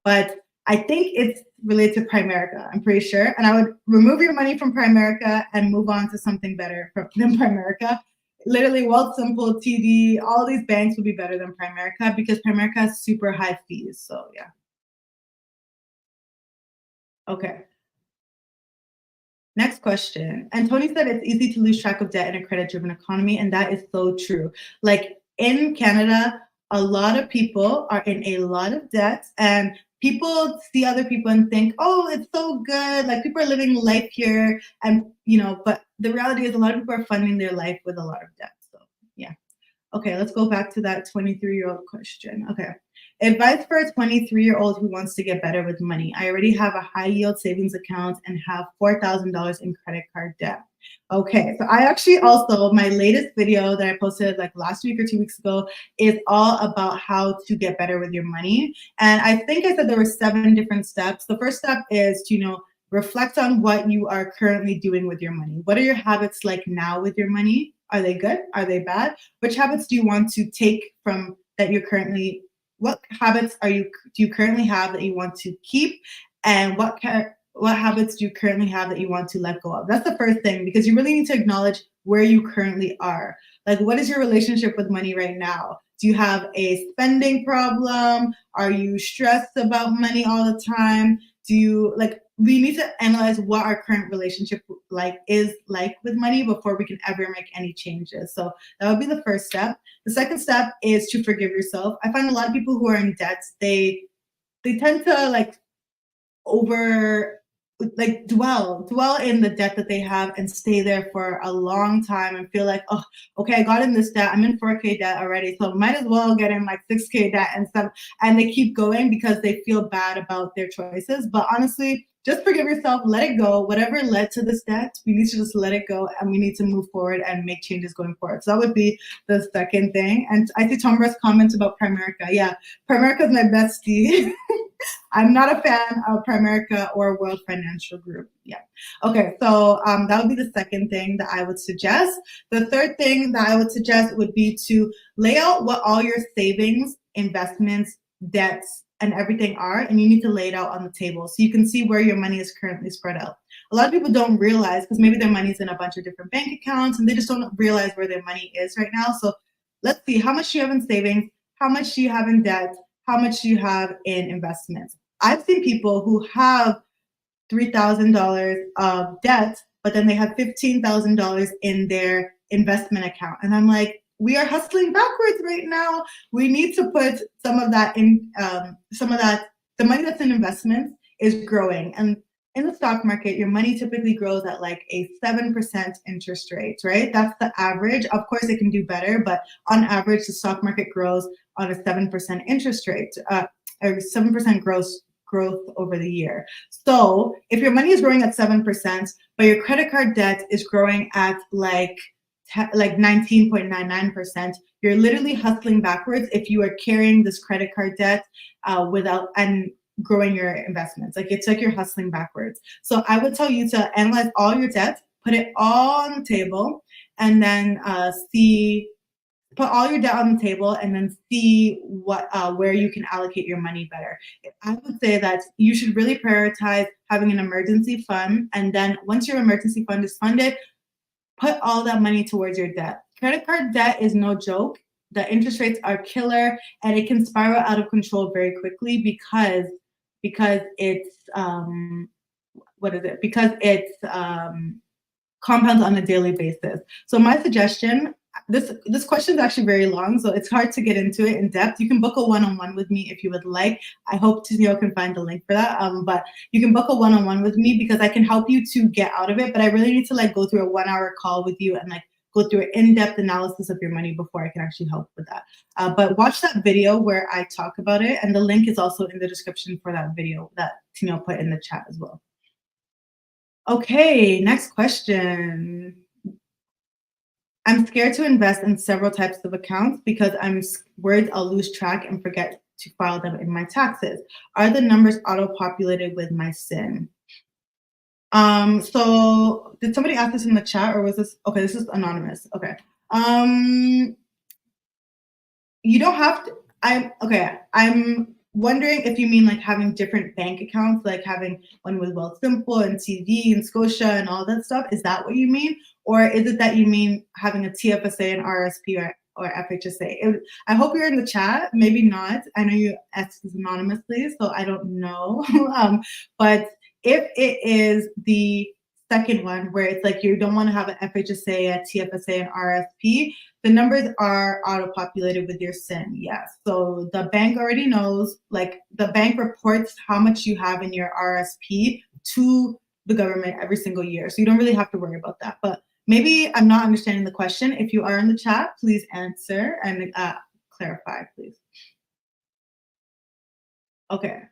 but I think it's related to Primerica. I'm pretty sure. And I would remove your money from Primerica and move on to something better than Primerica. Literally, Wealthsimple, TD, all these banks would be better than Primerica because Primerica has super high fees. So yeah. Okay. Next question. And Tony said it's easy to lose track of debt in a credit-driven economy, and that is so true. Like in Canada, a lot of people are in a lot of debt, and people see other people and think, oh, it's so good. Like people are living life here, and but the reality is a lot of people are funding their life with a lot of debt. So yeah. Okay, let's go back to that 23-year-old question. Okay. Advice for a 23-year-old who wants to get better with money. I already have a high yield savings account and have $4,000 in credit card debt. Okay, so I actually also, my latest video that I posted like last week or 2 weeks ago is all about how to get better with your money. And I think I said there were 7 different steps. The first step is to, reflect on what you are currently doing with your money. What are your habits like now with your money? Are they good? Are they bad? Which habits do you want to take from that you're currently what habits do you currently have that you want to keep, and what habits do you currently have that you want to let go of? That's the first thing, because you really need to acknowledge where you currently are. Like, what is your relationship with money right now? Do you have a spending problem? Are you stressed about money all the time? Do you like, we need to analyze what our current relationship is like with money before we can ever make any changes. So that would be the first step. The second step is to forgive yourself. I find a lot of people who are in debt, they tend to over dwell in the debt that they have and stay there for a long time and feel like, oh, okay, I got in this debt, I'm in 4K debt already, so might as well get in like 6K debt and stuff. And they keep going because they feel bad about their choices. But honestly, just forgive yourself, let it go. Whatever led to this debt, we need to just let it go, and we need to move forward and make changes going forward. So that would be the second thing. And I see Tombra's comment about Primerica. Yeah, Primerica is my bestie. I'm not a fan of Primerica or World Financial Group. Yeah. Okay, so that would be the second thing that I would suggest. The third thing that I would suggest would be to lay out what all your savings, investments, debts, and everything are, and you need to lay it out on the table so you can see where your money is currently spread out. A lot of people don't realize, because maybe their money's in a bunch of different bank accounts and they just don't realize where their money is right now. So let's see, how much do you have in savings? How much do you have in debt? How much do you have in investments? I've seen people who have $3,000 of debt, but then they have $15,000 in their investment account. And I'm like, we are hustling backwards right now. We need to put some of that in, the money that's in investments is growing. And in the stock market, your money typically grows at like a 7% interest rate, right? That's the average. Of course, it can do better, but on average, the stock market grows on a 7% interest rate, or 7% growth over the year. So if your money is growing at 7%, but your credit card debt is growing at like 19.99%, you're literally hustling backwards if you are carrying this credit card debt without and growing your investments. Like, it's like you're hustling backwards. So I would tell you to analyze all your debt, put it all on the table, and then put all your debt on the table and then see where you can allocate your money better. I would say that you should really prioritize having an emergency fund, and then once your emergency fund is funded, put all that money towards your debt. Credit card debt is no joke. The interest rates are killer, and it can spiral out of control very quickly because it's compounds on a daily basis. So my suggestion, this question is actually very long, so it's hard to get into it in depth. You can book a one-on-one with me if you would like. I hope Tizio can find the link for that. But you can book a one-on-one with me because I can help you to get out of it. But I really need to go through a 1-hour call with you and go through an in-depth analysis of your money before I can actually help with that. But watch that video where I talk about it, and the link is also in the description for that video that Tino put in the chat as well. Okay, next question. I'm scared to invest in several types of accounts because I'm worried I'll lose track and forget to file them in my taxes. Are the numbers auto-populated with my SIN? So did somebody ask this in the chat, or was this, okay, this is anonymous. Okay. You don't have to, I'm wondering if you mean having different bank accounts, like having one with Wealthsimple and TD and Scotia and all that stuff. Is that what you mean? Or is it that you mean having a TFSA and RRSP or FHSA? I hope you're in the chat. Maybe not. I know you asked this anonymously, so I don't know. But if it is the second one, where it's you don't want to have an FHSA, a TFSA, and RRSP, the numbers are auto-populated with your SIN, yes. So the bank already knows, the bank reports how much you have in your RRSP to the government every single year. So you don't really have to worry about that. But maybe I'm not understanding the question. If you are in the chat, please answer and clarify, please. Okay.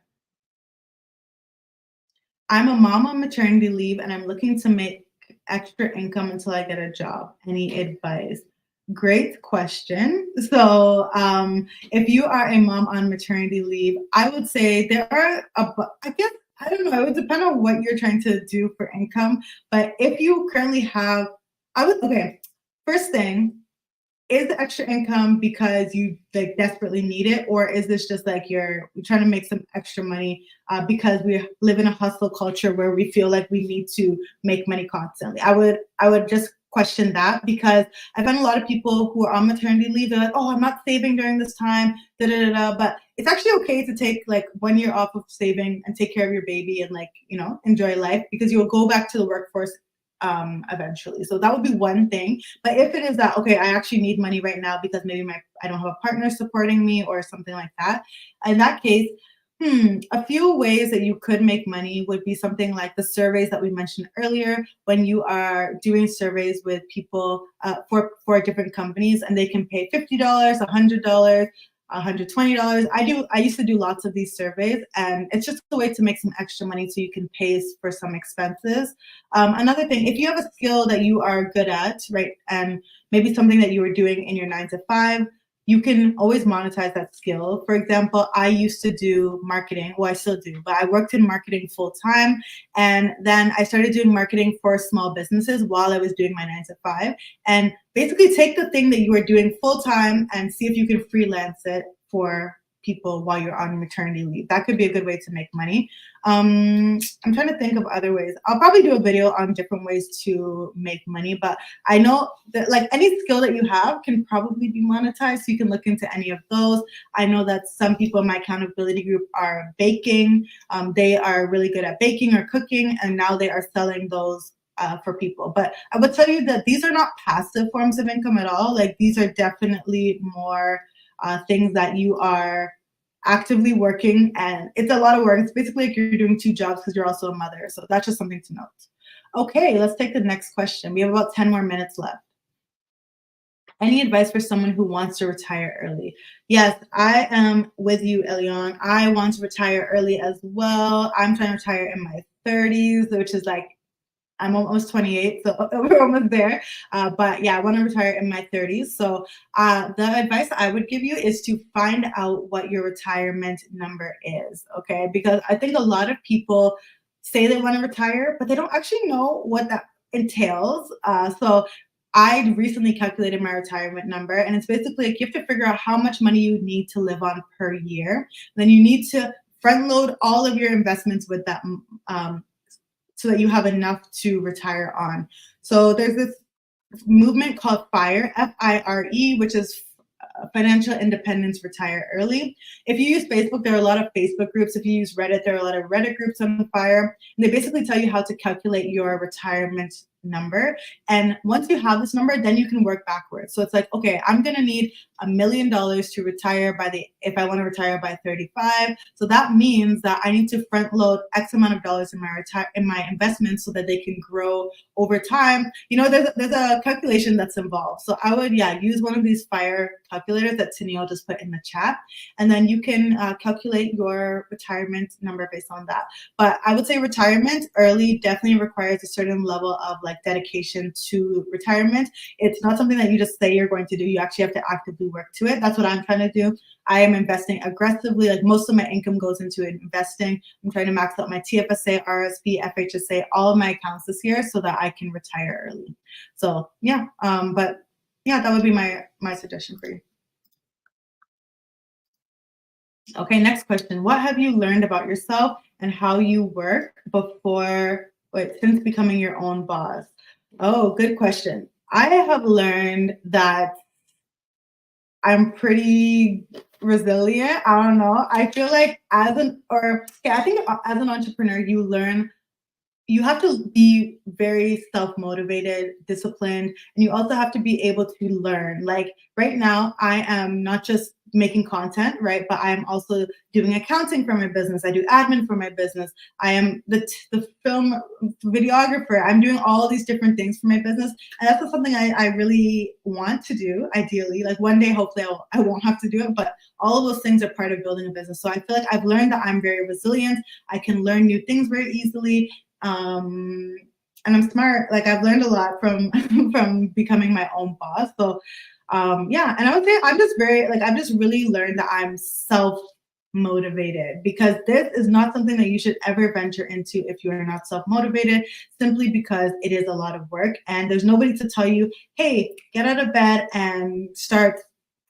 I'm a mom on maternity leave and I'm looking to make extra income until I get a job. Any advice? Great question. So if you are a mom on maternity leave, I would say there are, I guess, I don't know, it would depend on what you're trying to do for income. But if you currently have, okay, first thing, is the extra income because you like desperately need it, or is this just like you're trying to make some extra money because we live in a hustle culture where we feel like we need to make money constantly? I would just question that, because I find a lot of people who are on maternity leave, they're like, oh, I'm not saving during this time, da da da da. But it's actually okay to take like 1 year off of saving and take care of your baby and like, enjoy life, because you'll go back to the workforce eventually. So that would be one thing. But if it is that, okay, I actually need money right now because maybe I don't have a partner supporting me or something like that, in that case, a few ways that you could make money would be something like the surveys that we mentioned earlier. When you are doing surveys with people for different companies, and they can pay $50, $100, $120. I used to do lots of these surveys, and it's just a way to make some extra money so you can pay for some expenses. Another thing, if you have a skill that you are good at, right, and maybe something that you were doing in your 9 to 5, you can always monetize that skill. For example, I used to do marketing. Well, I still do, but I worked in marketing full time. And then I started doing marketing for small businesses while I was doing my 9 to 5. And basically take the thing that you are doing full time and see if you can freelance it for people while you're on maternity leave. That could be a good way to make money. I'm trying to think of other ways. I'll probably do a video on different ways to make money, but I know that like any skill that you have can probably be monetized. So you can look into any of those. I know that some people in my accountability group are baking. They are really good at baking or cooking, and now they are selling those for people. But I would tell you that these are not passive forms of income at all. Like these are definitely more things that you are actively working, and it's a lot of work. It's basically like you're doing 2 jobs because you're also a mother. So that's just something to note. Okay, let's take the next question. We have about 10 more minutes left. Any advice for someone who wants to retire early? Yes, I am with you, Elion. I want to retire early as well. I'm trying to retire in my 30s, which is like I'm almost 28, so we're almost there. But yeah, I want to retire in my 30s. So the advice I would give you is to find out what your retirement number is, okay? Because I think a lot of people say they want to retire, but they don't actually know what that entails. So I recently calculated my retirement number, and it's basically like you have to figure out how much money you need to live on per year. Then you need to front load all of your investments with that so that you have enough to retire on. So there's this movement called FIRE, FIRE, which is Financial Independence Retire Early. If you use Facebook, there are a lot of Facebook groups. If you use Reddit, there are a lot of Reddit groups on FIRE. And they basically tell you how to calculate your retirement number. And once you have this number, then you can work backwards. So it's like, okay, I'm gonna need $1 million to retire if I want to retire by 35. So that means that I need to front load X amount of dollars in my investments so that they can grow over time. There's a calculation that's involved. So I would use one of these FIRE calculators that Tennille just put in the chat, and then you can calculate your retirement number based on that. But I would say retirement early definitely requires a certain level of like dedication to retirement. It's not something that you just say you're going to do. You actually have to actively work to it. That's what I'm trying to do. I am investing aggressively. Like most of my income goes into investing. I'm trying to max out my TFSA, RRSP, FHSA, all of my accounts this year so that I can retire early. So but that would be my suggestion for you. Okay, next question. What have you learned about yourself and how you work since becoming your own boss? Oh, good question. I have learned that I'm pretty resilient. I don't know. I feel like I think as an entrepreneur, you have to be very self-motivated, disciplined, and you also have to be able to learn. Like right now, I am not just making content, right? But I am also doing accounting for my business. I do admin for my business. I am the film videographer. I'm doing all these different things for my business. And that's something I really want to do, ideally. Like one day, hopefully I won't have to do it, but all of those things are part of building a business. So I feel like I've learned that I'm very resilient. I can learn new things very easily. And I'm smart. Like I've learned a lot from from becoming my own boss. So and I would say I've just really learned that I'm motivated, because this is not something that you should ever venture into if you are not self-motivated, simply because it is a lot of work and there's nobody to tell you, hey, get out of bed and start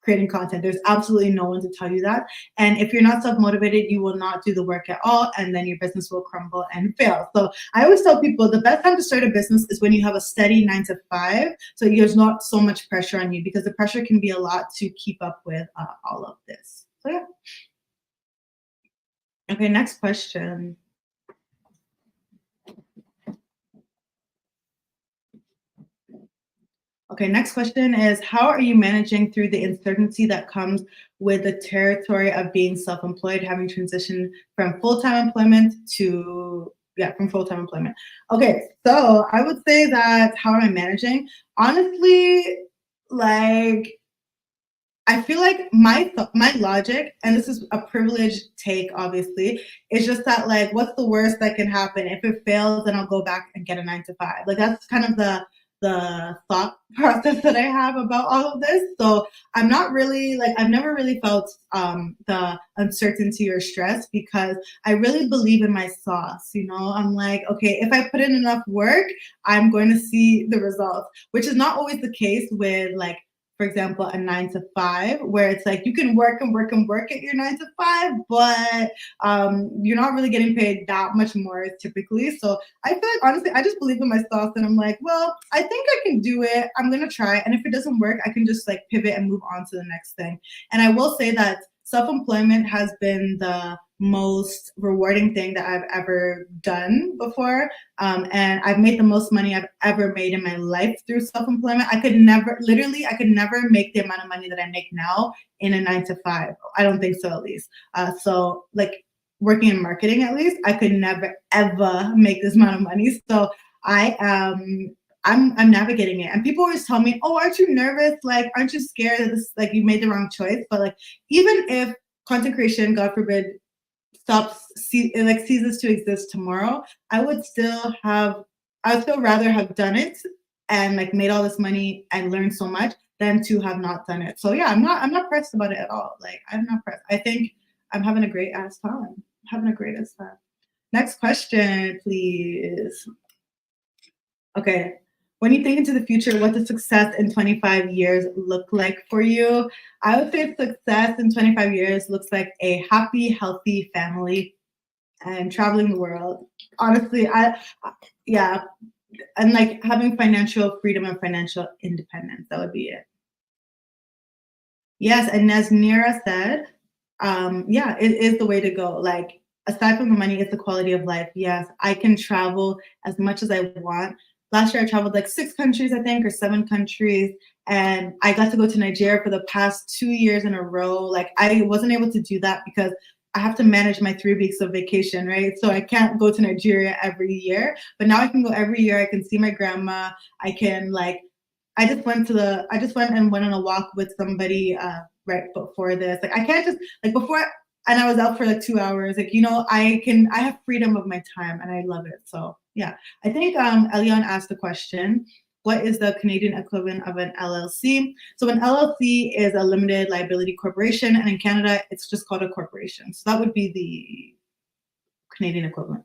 creating content. There's absolutely no one to tell you that. And if you're not self-motivated, you will not do the work at all, and then your business will crumble and fail. So I always tell people the best time to start a business is when you have a steady 9 to 5. So there's not so much pressure on you, because the pressure can be a lot to keep up with all of this. So yeah. Okay, next question. Okay, next question is, how are you managing through the uncertainty that comes with the territory of being self-employed, having transitioned from full-time employment to, from full-time employment? Okay, so I would say that, how am I managing? Honestly, like, I feel like my logic, and this is a privileged take, obviously, is just that, like, what's the worst that can happen? If it fails, then I'll go back and get a 9 to 5. Like, that's kind of the thought process that I have about all of this. So I'm not really, like, I've never really felt the uncertainty or stress, because I really believe in my sauce. You know, I'm like, okay, if I put in enough work, I'm going to see the results, which is not always the case with, like, for example, a 9 to 5, where it's like you can work and work and work at your 9 to 5, but you're not really getting paid that much more typically. So I feel like, honestly, I just believe in my stuff, and I'm like, well, I think I can do it. I'm gonna try, and if it doesn't work, I can just like pivot and move on to the next thing. And I will say that self-employment has been the most rewarding thing that I've ever done before. And I've made the most money I've ever made in my life through self-employment. I could never make the amount of money that I make now in a 9 to 5. I don't think so, at least. So like, working in marketing, at least, I could never ever make this amount of money. So I'm navigating it. And people always tell me, oh, aren't you nervous? Like, aren't you scared that this, like, you made the wrong choice? But like, even if content creation, God forbid, ceases to exist tomorrow, I would still rather have done it and like made all this money and learned so much than to have not done it. So yeah, I'm not pressed about it at all. Like, I'm not pressed. I think I'm having a great ass time. Having a great ass time. Next question, please. Okay. When you think into the future, what does success in 25 years look like for you? I would say success in 25 years looks like a happy, healthy family and traveling the world. Honestly, yeah, and like having financial freedom and financial independence. That would be it. Yes, and as Nira said, yeah, it is the way to go. Like, aside from the money, it's the quality of life. Yes, I can travel as much as I want. Last year, I traveled like 6 countries, I think, or 7 countries, and I got to go to Nigeria for the past 2 years in a row. Like, I wasn't able to do that because I have to manage my 3 weeks of vacation, right? So I can't go to Nigeria every year, but now I can go every year. I can see my grandma. I can like I just went and went on a walk with somebody right before this. Like, I can't just like before, and I was out for like 2 hours. Like, you know, I have freedom of my time, and I love it. So yeah, I think Elion asked the question, what is the Canadian equivalent of an LLC? So an LLC is a limited liability corporation, and in Canada, it's just called a corporation. So that would be the Canadian equivalent.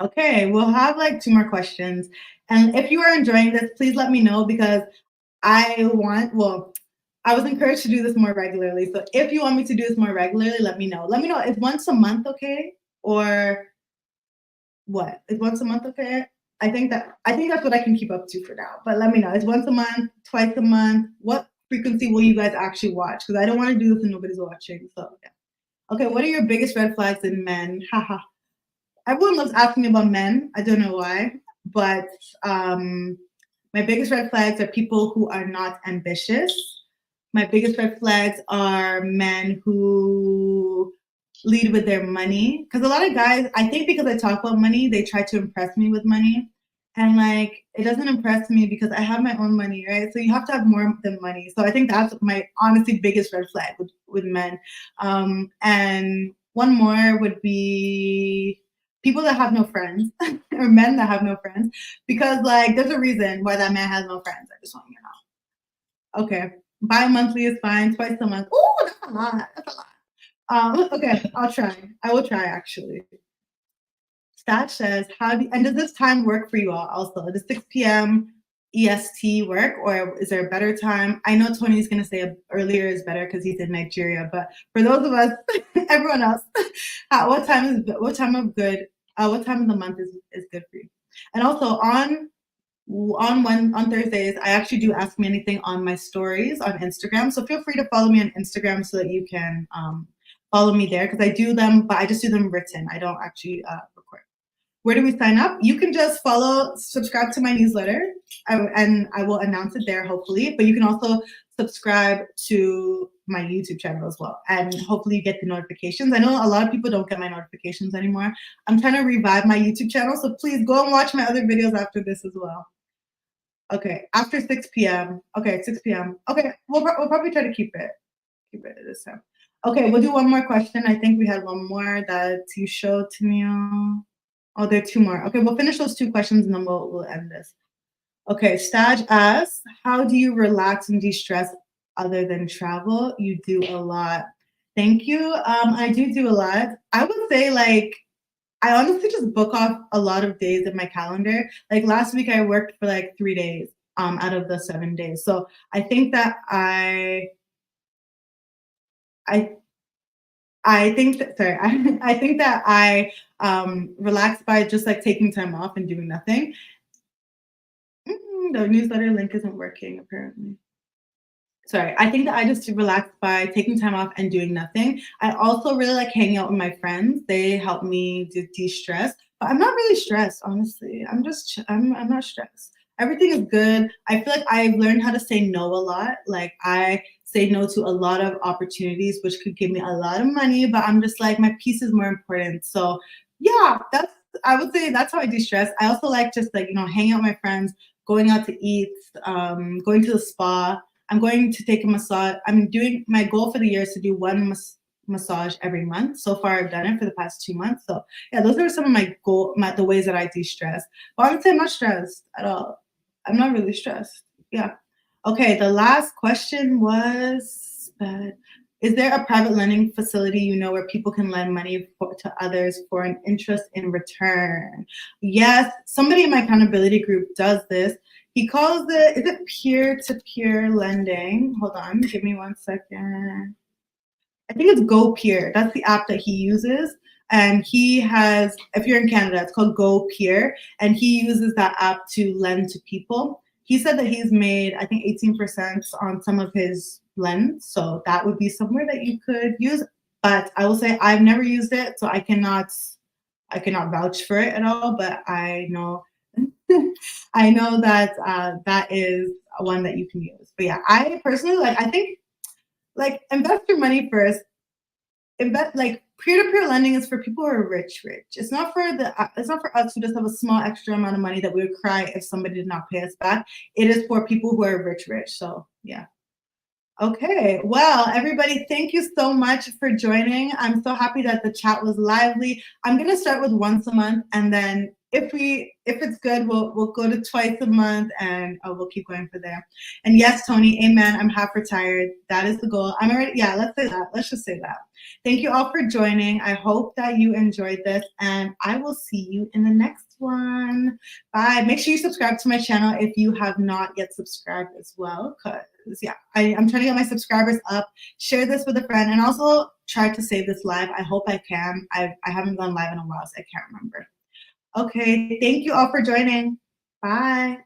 Okay, we'll have like 2 more questions. And if you are enjoying this, please let me know, because I was encouraged to do this more regularly. So if you want me to do this more regularly, let me know. Let me know. Is once a month okay? Or what? Is once a month okay? I think that's what I can keep up to for now. But let me know. Is once a month, twice a month? What frequency will you guys actually watch? Because I don't want to do this and nobody's watching. So yeah. Okay, what are your biggest red flags in men? Haha. Everyone loves asking me about men. I don't know why, but my biggest red flags are people who are not ambitious. My biggest red flags are men who lead with their money. Because a lot of guys, I think because I talk about money, they try to impress me with money. And like, it doesn't impress me because I have my own money, right? So you have to have more than money. So I think that's my honestly biggest red flag with men. And one more would be people that have no friends or men that have no friends, because like there's a reason why that man has no friends. I just want you to know. Okay. Bi-monthly is fine. Twice a month. Oh, that's a lot. That's a lot. Okay, I'll try. I will try actually. Stat says, and does this time work for you all also? Does 6 p.m. EST work, or is there a better time? I know Tony's going to say earlier is better because he's in Nigeria, but for those of us, everyone else, what time of the month is good for you? And also on Thursdays, I actually do Ask Me Anything on my stories on Instagram. So feel free to follow me on Instagram so that you can follow me there, because I do them, but I just do them written. I don't actually record. Where do we sign up? You can just subscribe to my newsletter, and I will announce it there, hopefully. But you can also subscribe to my YouTube channel as well, and hopefully you get the notifications. I know a lot of people don't get my notifications anymore. I'm trying to revive my YouTube channel, so please go and watch my other videos after this as well. Okay, after 6 p.m. Okay, 6 p.m. Okay, we'll probably try to keep it this time. Okay, we'll do one more question. I think we had one more that you showed to me. Oh, there are two more. Okay, we'll finish those two questions and then we'll end this. Okay, Staj asks, how do you relax and de-stress other than travel? You do a lot. Thank you. I do a lot. I would say I honestly just book off a lot of days in my calendar. Like last week I worked for 3 days out of the 7 days. So I think that I think that I relax by just taking time off and doing nothing. The newsletter link isn't working apparently. Sorry, I think that I just relax by taking time off and doing nothing. I also really like hanging out with my friends. They help me to de-stress, but I'm not really stressed, honestly. I'm not stressed. Everything is good. I feel like I've learned how to say no a lot. Like I say no to a lot of opportunities, which could give me a lot of money, but I'm just like, my peace is more important. So yeah, I would say that's how I de-stress. I also like just hanging out with my friends, going out to eat, going to the spa. I'm going to take a massage. My goal for the year is to do one massage every month. So far, I've done it for the past 2 months. So yeah, those are some of the ways that I de-stress. But honestly, I'm not stressed at all. I'm not really stressed. Yeah. Okay, the last question was, is there a private lending facility where people can lend money to others for an interest in return? Yes, somebody in my accountability group does this. He calls is it peer-to-peer lending? Hold on, give me 1 second. I think it's GoPeer. That's the app that he uses. And he has, if you're in Canada, it's called GoPeer. And he uses that app to lend to people. He said that he's made, I think, 18% on some of his lends. So that would be somewhere that you could use. But I will say I've never used it, so I cannot vouch for it at all. But I know I know that that is one that you can use. But yeah, I personally I think invest your money first. Peer-to-peer lending is for people who are rich. It's not for us who just have a small extra amount of money that we would cry if somebody did not pay us back. It is for people who are rich. So yeah. Okay, well, everybody, thank you so much for joining. I'm so happy that the chat was lively. I'm gonna start with once a month, and then if it's good, we'll go to twice a month, and we'll keep going for there. And yes, Tony, amen. I'm half retired. That is the goal. I'm already. Yeah, let's say that. Let's just say that. Thank you all for joining. I hope that you enjoyed this, and I will see you in the next one. Bye. Make sure you subscribe to my channel if you have not yet subscribed as well, because yeah, I'm trying to get my subscribers up. Share this with a friend, and also try to save this live. I hope I can. I haven't gone live in a while, so I can't remember. Okay, thank you all for joining. Bye.